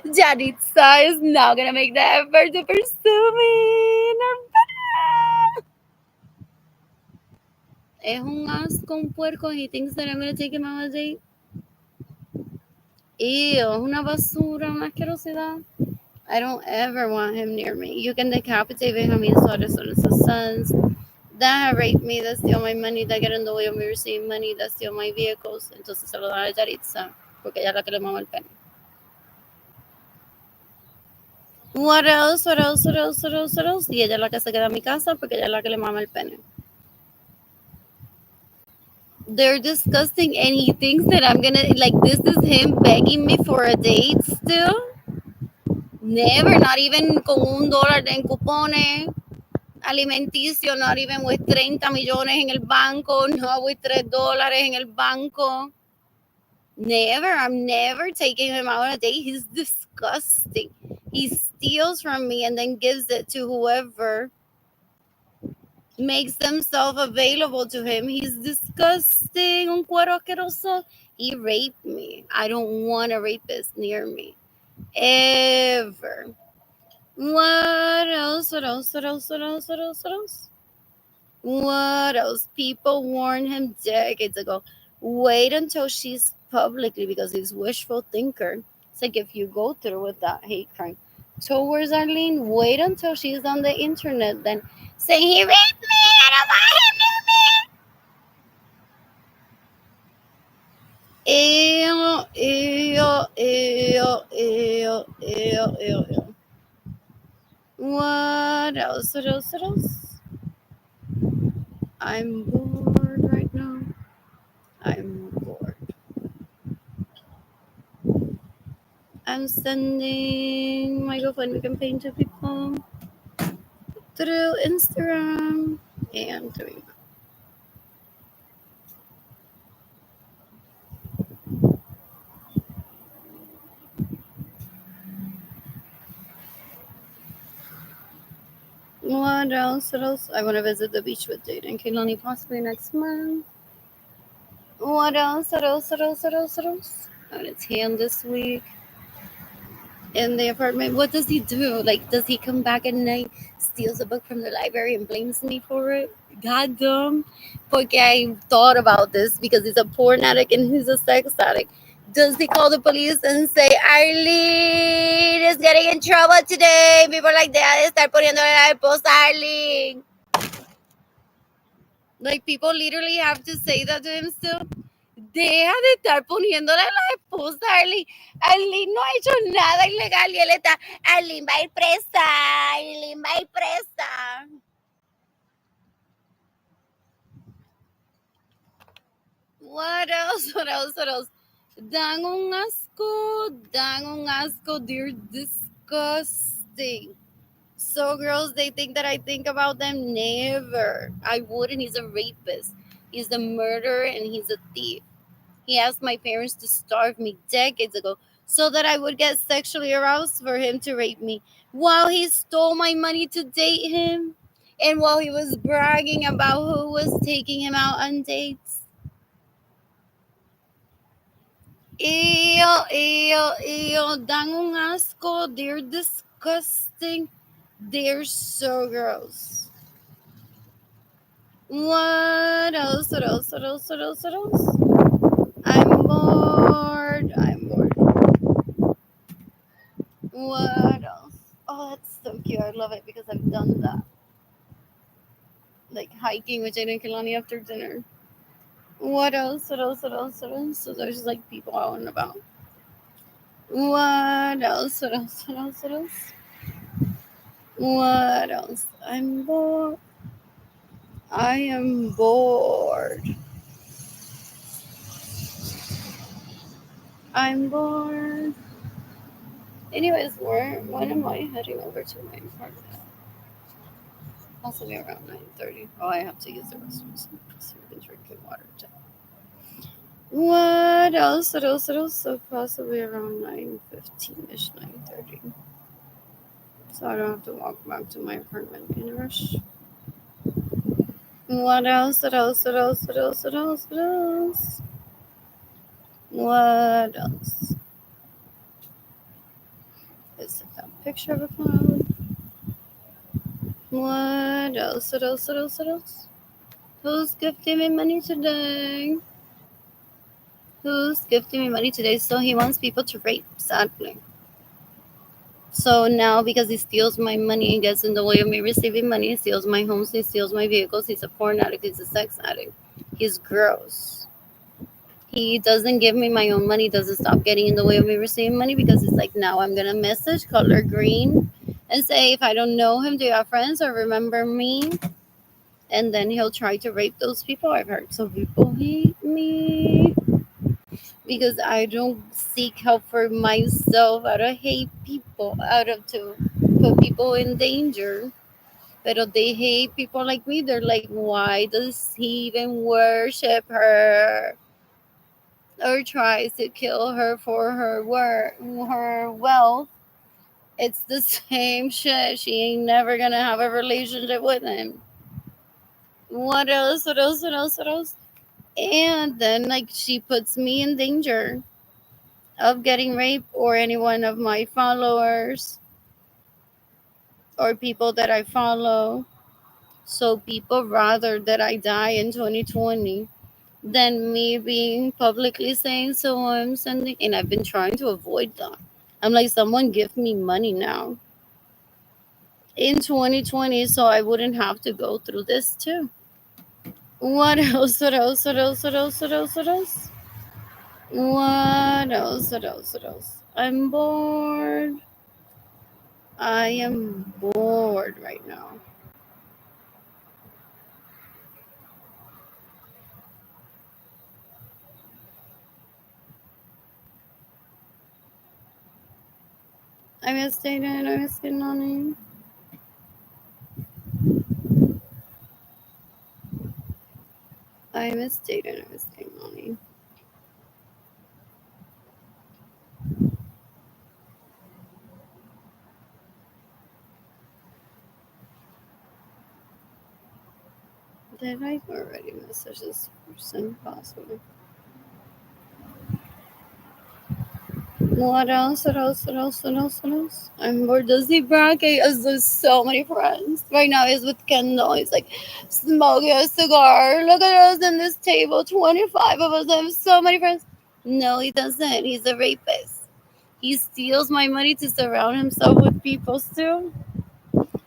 Janitza is now gonna make the effort to pursue me in her bedroom. Es un asco, un puerco. He thinks that I'm gonna take him out on a date. Ew, es una basura, una asquerosidad. I don't ever want him near me. You can decapitate Benjamin Suarez on his sons that have raped me, that steal my money, that get in the way of me receiving money, that steal my vehicles. Entonces se lo dan a Yaritza, porque ella es la que le mama el pene. What else? What else? What else? What else? What else? Y ella es la que se queda en mi casa porque ella es la que le mama el pene. They're disgusting, and he thinks that I'm gonna like this is him begging me for a date still. Never, not even con $1 en cupones alimenticios, not even with 30 millones en el banco, not with $3 en el banco. Never, I'm never taking him out on a date. He's disgusting. He steals from me and then gives it to whoever makes themselves available to him. He's disgusting. Un cuero asqueroso. He raped me. I don't want a rapist near me. Ever. What else? What else? What else? What else? What else? What else? What else? People warned him decades ago. Wait until she's publicly because he's wishful thinker. It's like if you go through with that hate crime towards Arlene, wait until she's on the internet, then say he raped me. I don't want him near me. Ew, ew, ew, ew, ew, ew. What else? What else? What else? I'm bored right now. I'm bored. I'm sending my GoFundMe campaign to people through Instagram and doing that. What else? What else? I want to visit the beach with Jade and Kaylani possibly next month. What else? What else? What else? What else? What else? On its hand this week in the apartment. What does he do? Like, does he come back at night, steals a book from the library, and blames me for it? God damn. Porque I thought about this because he's a porn addict and he's a sex addict. Does he call the police and say, Arlene is getting in trouble today? People like that estar poniéndole la esposa a Arlene. Like, people literally have to say that to him still. Deja de estar poniéndole a la esposa a Arlene. Arlene no ha hecho nada ilegal y él está, Arlene va a ir presa, Arlene va a ir presa. What else? What else? What else? Dan un asco. Dan un asco. They're disgusting. So girls, they think that I think about them. Never. I wouldn't. He's a rapist. He's a murderer and he's a thief. He asked my parents to starve me decades ago so that I would get sexually aroused for him to rape me while he stole my money to date him and while he was bragging about who was taking him out on dates. Ew, ew, ew. Dan un asco. They're disgusting. They're so gross. What else? What else? What else? What else? What else? I'm bored. I'm bored. What else? Oh, that's so cute. I love it because I've done that. Like hiking with Jada and Kalani after dinner. What else? What else? What else? What else? So there's like people out and about. What else? What else? What else? What else? What else? I'm bored. I am bored. I'm bored. Anyways, when am I heading over to my apartment? Possibly around 9:30. Oh, I have to use the restroom so I've been drinking water too. What else? What else? What else? So possibly around 9:15ish, 9:30. So I don't have to walk back to my apartment in a rush. What else? What else? What else? What else? What else? What else? What else? Is it that picture of a cloud? What else? What else? What else? What else? Who's gifting me money today? Who's gifting me money today? So he wants people to rape, sadly. So now, because he steals my money and gets in the way of me receiving money, he steals my homes, he steals my vehicles, he's a porn addict, he's a sex addict. He's gross. He doesn't give me my own money, doesn't stop getting in the way of me receiving money because it's like, now I'm going to message color green and say, if I don't know him, do you have friends or remember me? And then he'll try to rape those people. I've heard some people hate me because I don't seek help for myself. I don't hate people out of to put people in danger. But they hate people like me. They're like, why does he even worship her? Or tries to kill her for her wealth. It's the same shit. She ain't never gonna have a relationship with him. What else? What else? What else? What else? And then like she puts me in danger of getting raped or any one of my followers or people that I follow. So people rather that I die in 2020 than me being publicly saying so I'm sending, and I've been trying to avoid that. I'm like, someone give me money now in 2020 so I wouldn't have to go through this too. What else? What else? What else? What else? What else? What else? What else? What else? What else? I'm bored. I am bored right now. I miss Dayton. I miss Nani. I miss Dayton. I miss Nani. Did I already message this person? Possibly. What else? What else? What else? What else? What else? I'm bored. Does he brag? He has so many friends. Right now he's with Kendall. He's like smoking a cigar. Look at us in this table. 25 of us. I have so many friends. No, he doesn't. He's a rapist. He steals my money to surround himself with people still.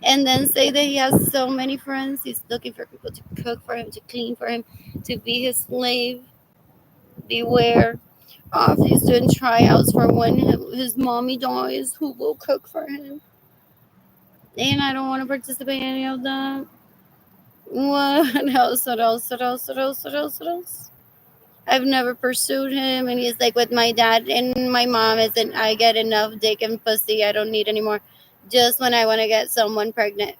And then say that he has so many friends. He's looking for people to cook for him, to clean for him, to be his slave. Beware. He's doing tryouts for when his mommy dies, who will cook for him. And I don't want to participate in any of that. What else? What else? What else? What else? What else? What else? I've never pursued him, and he's like, with my dad and my mom, isn't I get enough dick and pussy? I don't need anymore. Just when I want to get someone pregnant.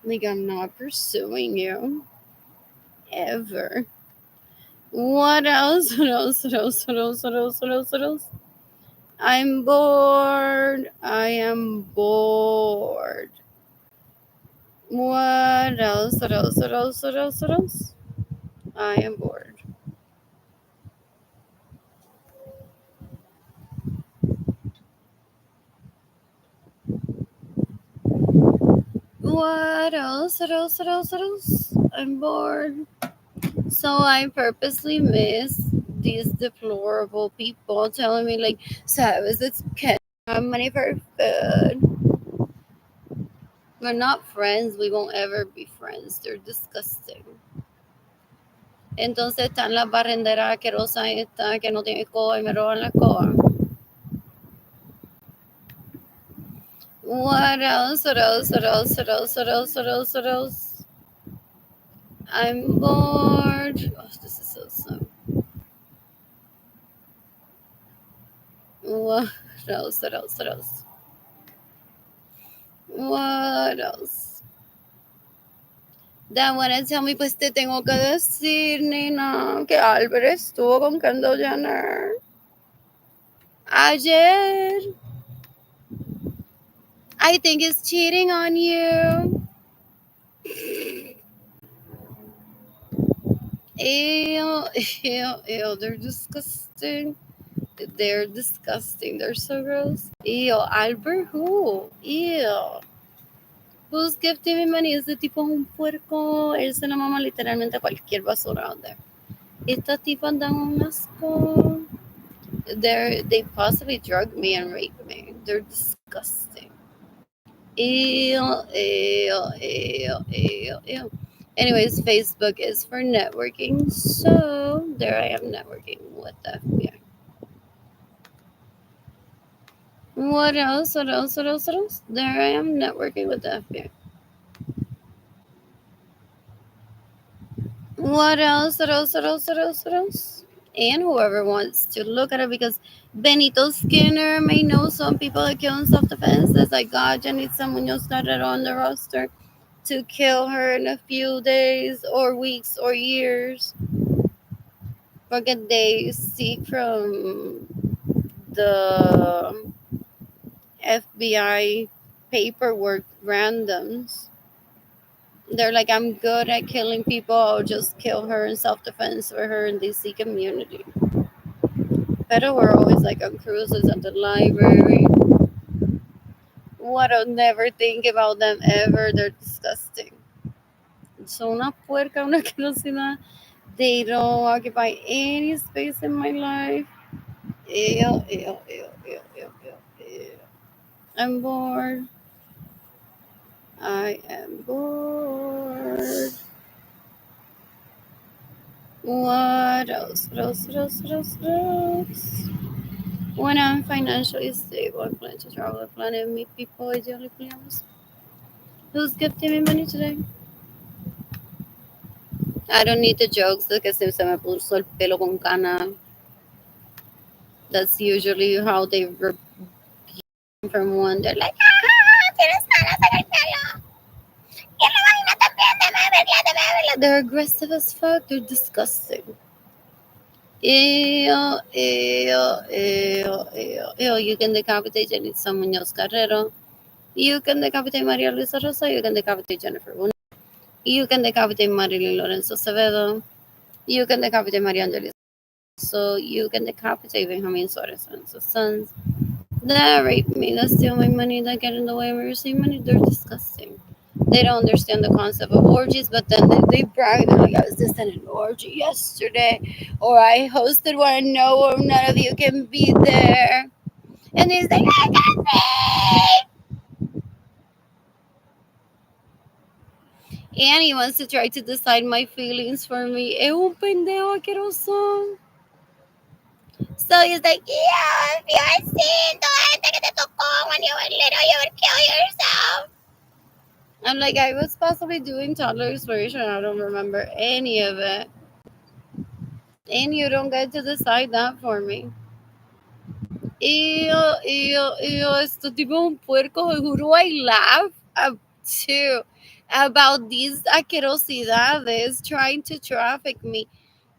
Like, I'm not pursuing you. Ever. What else? What else? What else? What else? What else? What else? What else? I'm bored. I am bored. What else? What else? What else? What else? What else? I am bored. What else? What else? What else? What else? I'm bored. So I purposely miss these deplorable people telling me like, Sabbath, it's Ken money for food. We're not friends. We won't ever be friends. They're disgusting. Entonces están las barrenderas asquerosas esta que no tiene escoba y me roban la escoba. What else? What else? What else? What else? What else? What else? What else? I'm bored. Oh, this is so slow. What else? What else? What else? What else? That wanna tell me, pues te tengo que decir, Nina, que Albert estuvo con Kendall Jenner. Ayer. I think he's cheating on you. Ew, ew, ew. They're disgusting. They're disgusting. They're so gross. Ew, Albert who? Ew. Who's gifting me money? Ese tipo es un puerco. Él se la mama literalmente a cualquier basura out there. Estas tipas dan un asco. They possibly drugged me and raped me. They're disgusting. Ew, ew, ew, ew, ew. Anyways, Facebook is for networking, so there I am networking with the FBI. What else? What else? What else? What else? There I am networking with the FBI. What else? What else? What else? What else? What else? And whoever wants to look at it, because Benito Skinner may know some people that kill in self-defense. It's like, God, Janitza Munoz started on the roster to kill her in a few days or weeks or years. Because they seek from the FBI paperwork randoms. They're like, I'm good at killing people. I'll just kill her in self-defense for her in DC community. Pero we're always like on cruises at the library. What? I'll never think about them ever. They're disgusting. So una puerca, una asquerosidad. They don't occupy any space in my life. Ew, ew, ew, ew, ew, ew, ew. I'm bored. I am bored. What else? What else? What else? What else? What else? When I'm financially stable, I plan to travel the planet and meet people ideally honest. Who's gifting me money today? I don't need the jokes de que se me puso el pelo con cana. That's usually how they from one. They're like, ah, tienes canas en el pelo. Y la vaina también, déjame verla. They're aggressive as fuck. They're disgusting. Ew, ew, ew, ew, ew. You can decapitate Janitza Muñoz Carrero. You can decapitate Maria Luisa Rosa. You can decapitate Jennifer Luna. You can decapitate Marilyn Lorenzo Acevedo. You can decapitate Maria Angelis. So you can decapitate Benjamin Suarez and his sons. That rape me, that steal my money, that get in the way of me receiving money. They're disgusting. They don't understand the concept of orgies, but then they brag. They're like, I was just at an orgy yesterday, or I hosted one. No, none of you can be there. And he's like, I got me. And he wants to try to decide my feelings for me. Es un pendejo asqueroso. So he's like, yeah, if you had seen the gente que te tocó when you were little, you would kill yourself. I'm like, I was possibly doing toddler exploration. I don't remember any of it. And you don't get to decide that for me. Ew, ew, ew. Esto tipo un puerco. Who do I laugh to about these asquerosidades trying to traffic me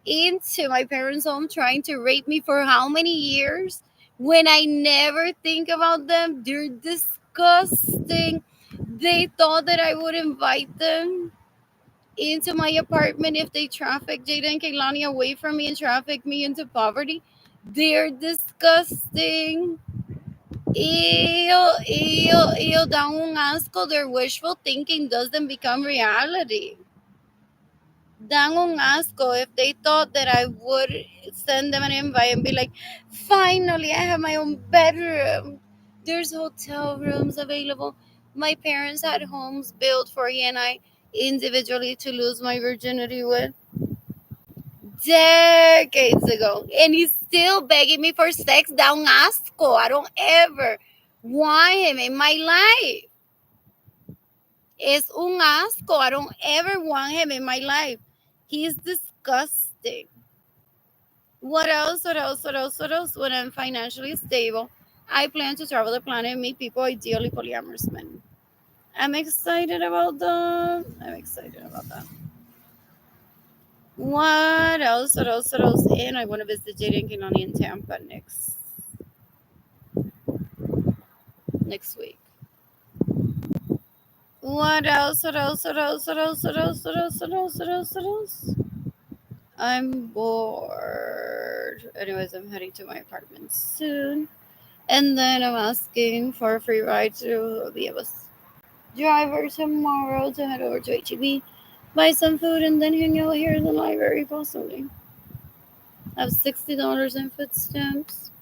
into my parents' home, trying to rape me for how many years? When I never think about them, they're disgusting. They thought that I would invite them into my apartment if they traffic Jada and Kaylani away from me and traffic me into poverty. They're disgusting. Ew, ew, ew, da un asco. Their wishful thinking doesn't become reality. Dan un asco if they thought that I would send them an invite and be like, finally, I have my own bedroom. There's hotel rooms available. My parents had homes built for he and I individually to lose my virginity with decades ago. And he's still begging me for sex. Da un asco. I don't ever want him in my life. Es un asco. I don't ever want him in my life. He's disgusting. What else? What else? What else? What else? When I'm financially stable, I plan to travel the planet and meet people, ideally polyamorous men. I'm excited about that. I'm excited about that. What else? What else? What else? And I want to visit Jade and Kinani in Tampa next week. What else? What else? What else? What else? What else? What else? What else? What else? What else? I'm bored. Anyways, I'm heading to my apartment soon. And then I'm asking for a free ride to be a bus driver tomorrow to head over to HEB, buy some food, and then hang out here in the library possibly. I have $60 in food stamps,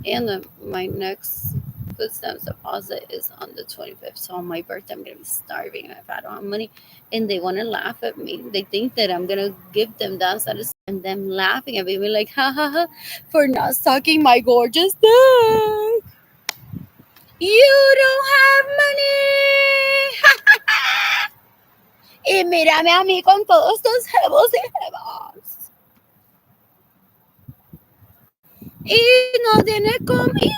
and my next food stamps deposit is on the 25th. So on my birthday, I'm gonna be starving if I don't have money, and they want to laugh at me. They think that I'm gonna give them that satisfaction, and them laughing at me, like ha ha ha, for not sucking my gorgeous dick. You don't have money. Y mírame a mí con todos tus jebos y jebas. Y no tiene comida.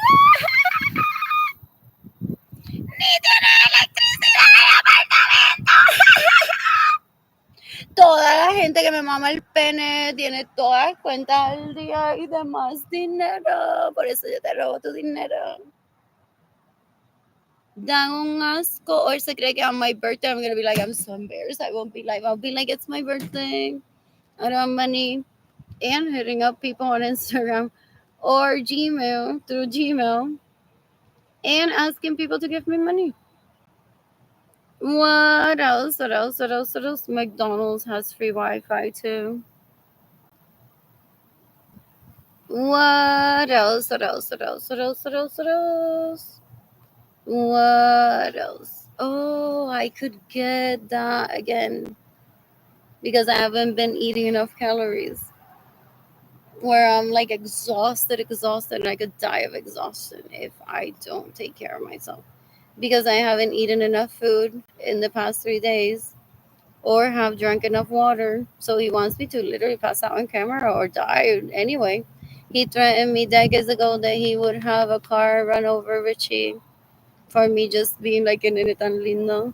Ni tiene electricidad en el apartamento. Toda la gente que me mama el pene tiene todas las cuentas al día y demás dinero. Por eso yo te robo tu dinero. Dan un asco. Or se cree que on my birthday I'm gonna be like, I'm so embarrassed. I'll be like, it's my birthday. I don't have money. And hitting up people on Instagram or Gmail through Gmail and asking people to give me money. What else? What else? What else? What else? McDonald's has free Wi-Fi too. What else? What else? What else? What else? What else? What else? What else? Oh, I could get that again because I haven't been eating enough calories. Where I'm like exhausted, and I could die of exhaustion if I don't take care of myself. Because I haven't eaten enough food in the past 3 days or have drunk enough water. So he wants me to literally pass out on camera or die anyway. He threatened me decades ago that he would have a car run over Richie for me just being like en nene tan lindo.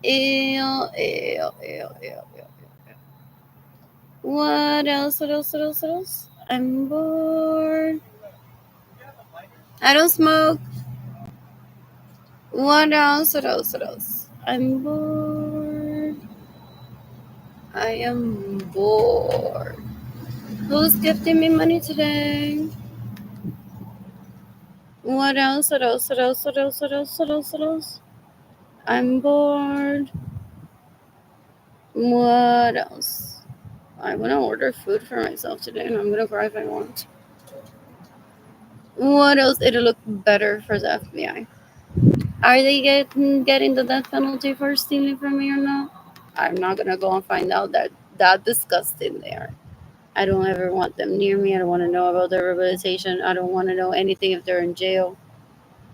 Ew, ew, ew, ew, ew. What else? What else? What else? What else? I'm bored. I don't smoke. What else? What else? What else? I'm bored. I am bored. Who's gifting me money today? What else? What else? What else? What else? What else? What else? What else? I'm bored. What else? I'm gonna order food for myself today, and I'm gonna cry if I want. What else? It'll look better for the FBI. Are they getting the death penalty for stealing from me or not? I'm not gonna go and find out that disgusting they are. I don't ever want them near me. I don't want to know about their rehabilitation. I don't want to know anything if they're in jail.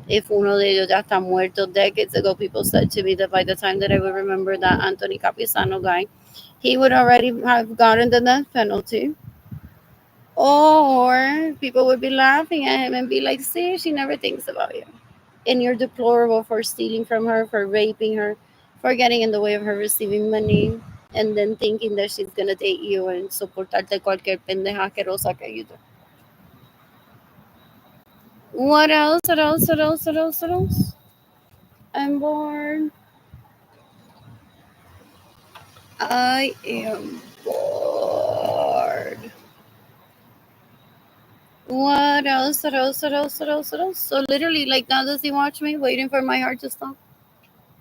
If uno de ellos ya está muerto decades ago, people said to me that by the time that I would remember that Anthony Capisano guy, he would already have gotten the death penalty. Or people would be laughing at him and be like, see, she never thinks about you. And you're deplorable for stealing from her, for raping her, for getting in the way of her receiving money, and then thinking that she's gonna date you and soportarte cualquier pendeja asquerosa que you do. What else? What else? What else? What else? What else? I'm bored. I am bored. What else? What else? What else? What else? What else? So literally, like now, does he watch me, waiting for my heart to stop?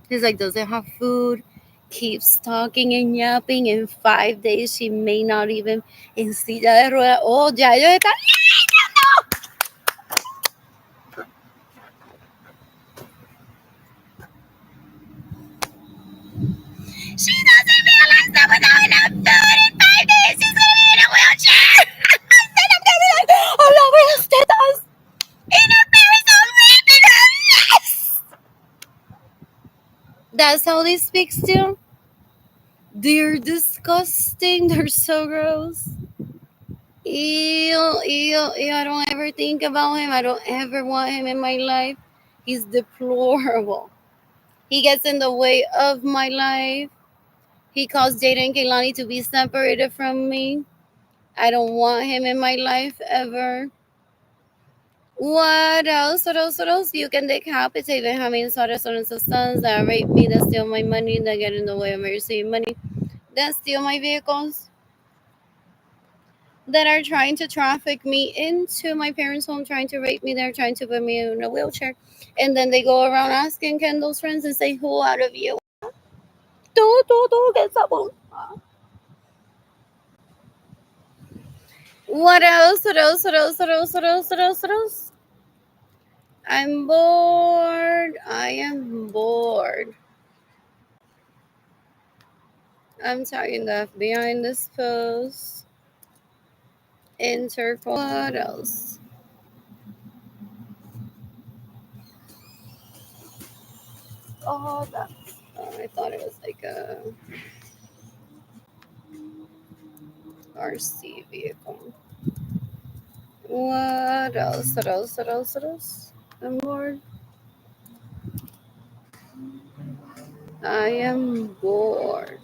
He's like, does it have food? Keeps talking and yapping. In 5 days, she may not even en silla de ruedas. Oh, ya ellos están. She doesn't realize that without enough food in 5 days, she's gonna be in a wheelchair. I said I'm gonna be like, oh no, we're the status. In her parents are raping her. Yes! That's how they speak still. They're disgusting. They're so gross. Ew, ew, ew. I don't ever think about him. I don't ever want him in my life. He's deplorable. He gets in the way of my life. He caused Jada and Kehlani to be separated from me. I don't want him in my life ever. What else? What else? What else? You can decapitate me. How many sons that rape me, that steal my money, that get in the way of me receiving money, that steal my vehicles, that are trying to traffic me into my parents' home, trying to rape me. They're trying to put me in a wheelchair. And then they go around asking Kendall's friends and say, who out of you? Do, get someone. What else? What else? What else? What else? What else? What else? What else? I'm bored. I am bored. I'm tagging the FBI in this post. Interpol. What else? Oh, that's. I thought it was like a RC vehicle. What else? What else? What else? What else? I'm bored. I am bored.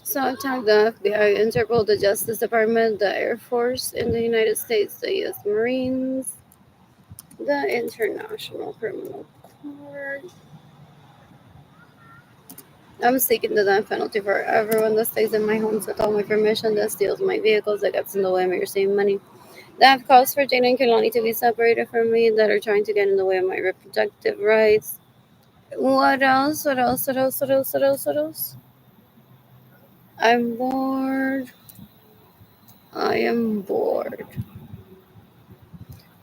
So I've tagged the FBI, Interpol, the Justice Department, the Air Force in the United States, the U.S. Marines, the International Criminal Court. I'm seeking the death penalty for everyone that stays in my home without my permission, that steals my vehicles, that gets in the way of me receiving money, that have caused for Jada and Kehlani to be separated from me, that are trying to get in the way of my reproductive rights. What else? What else? What else? What else? What else? What else? I'm bored. I am bored.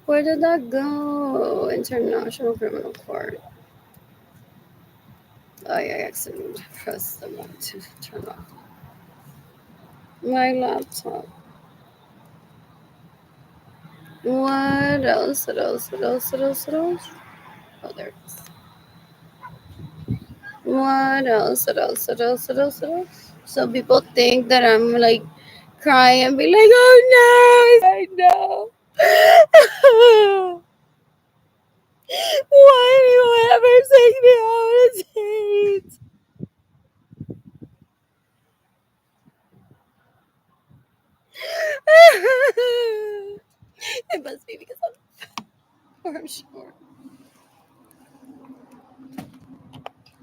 Where did that go? International Criminal Court. I accidentally pressed the button to turn off my laptop. What else? What else? What else? What else? What else? Oh, there it is. What else? What else? What else? What else? What else? So people think that I'm like crying and be like, oh no, I know. Why do you ever take me out on a date? It must be because I'm sure.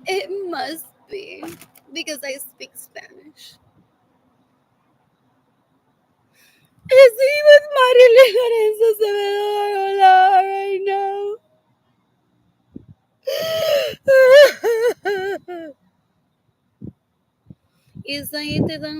It must be because I speak Spanish. Sí, with Marilyn Lorenzo Acevedo right now. Y esa gente tan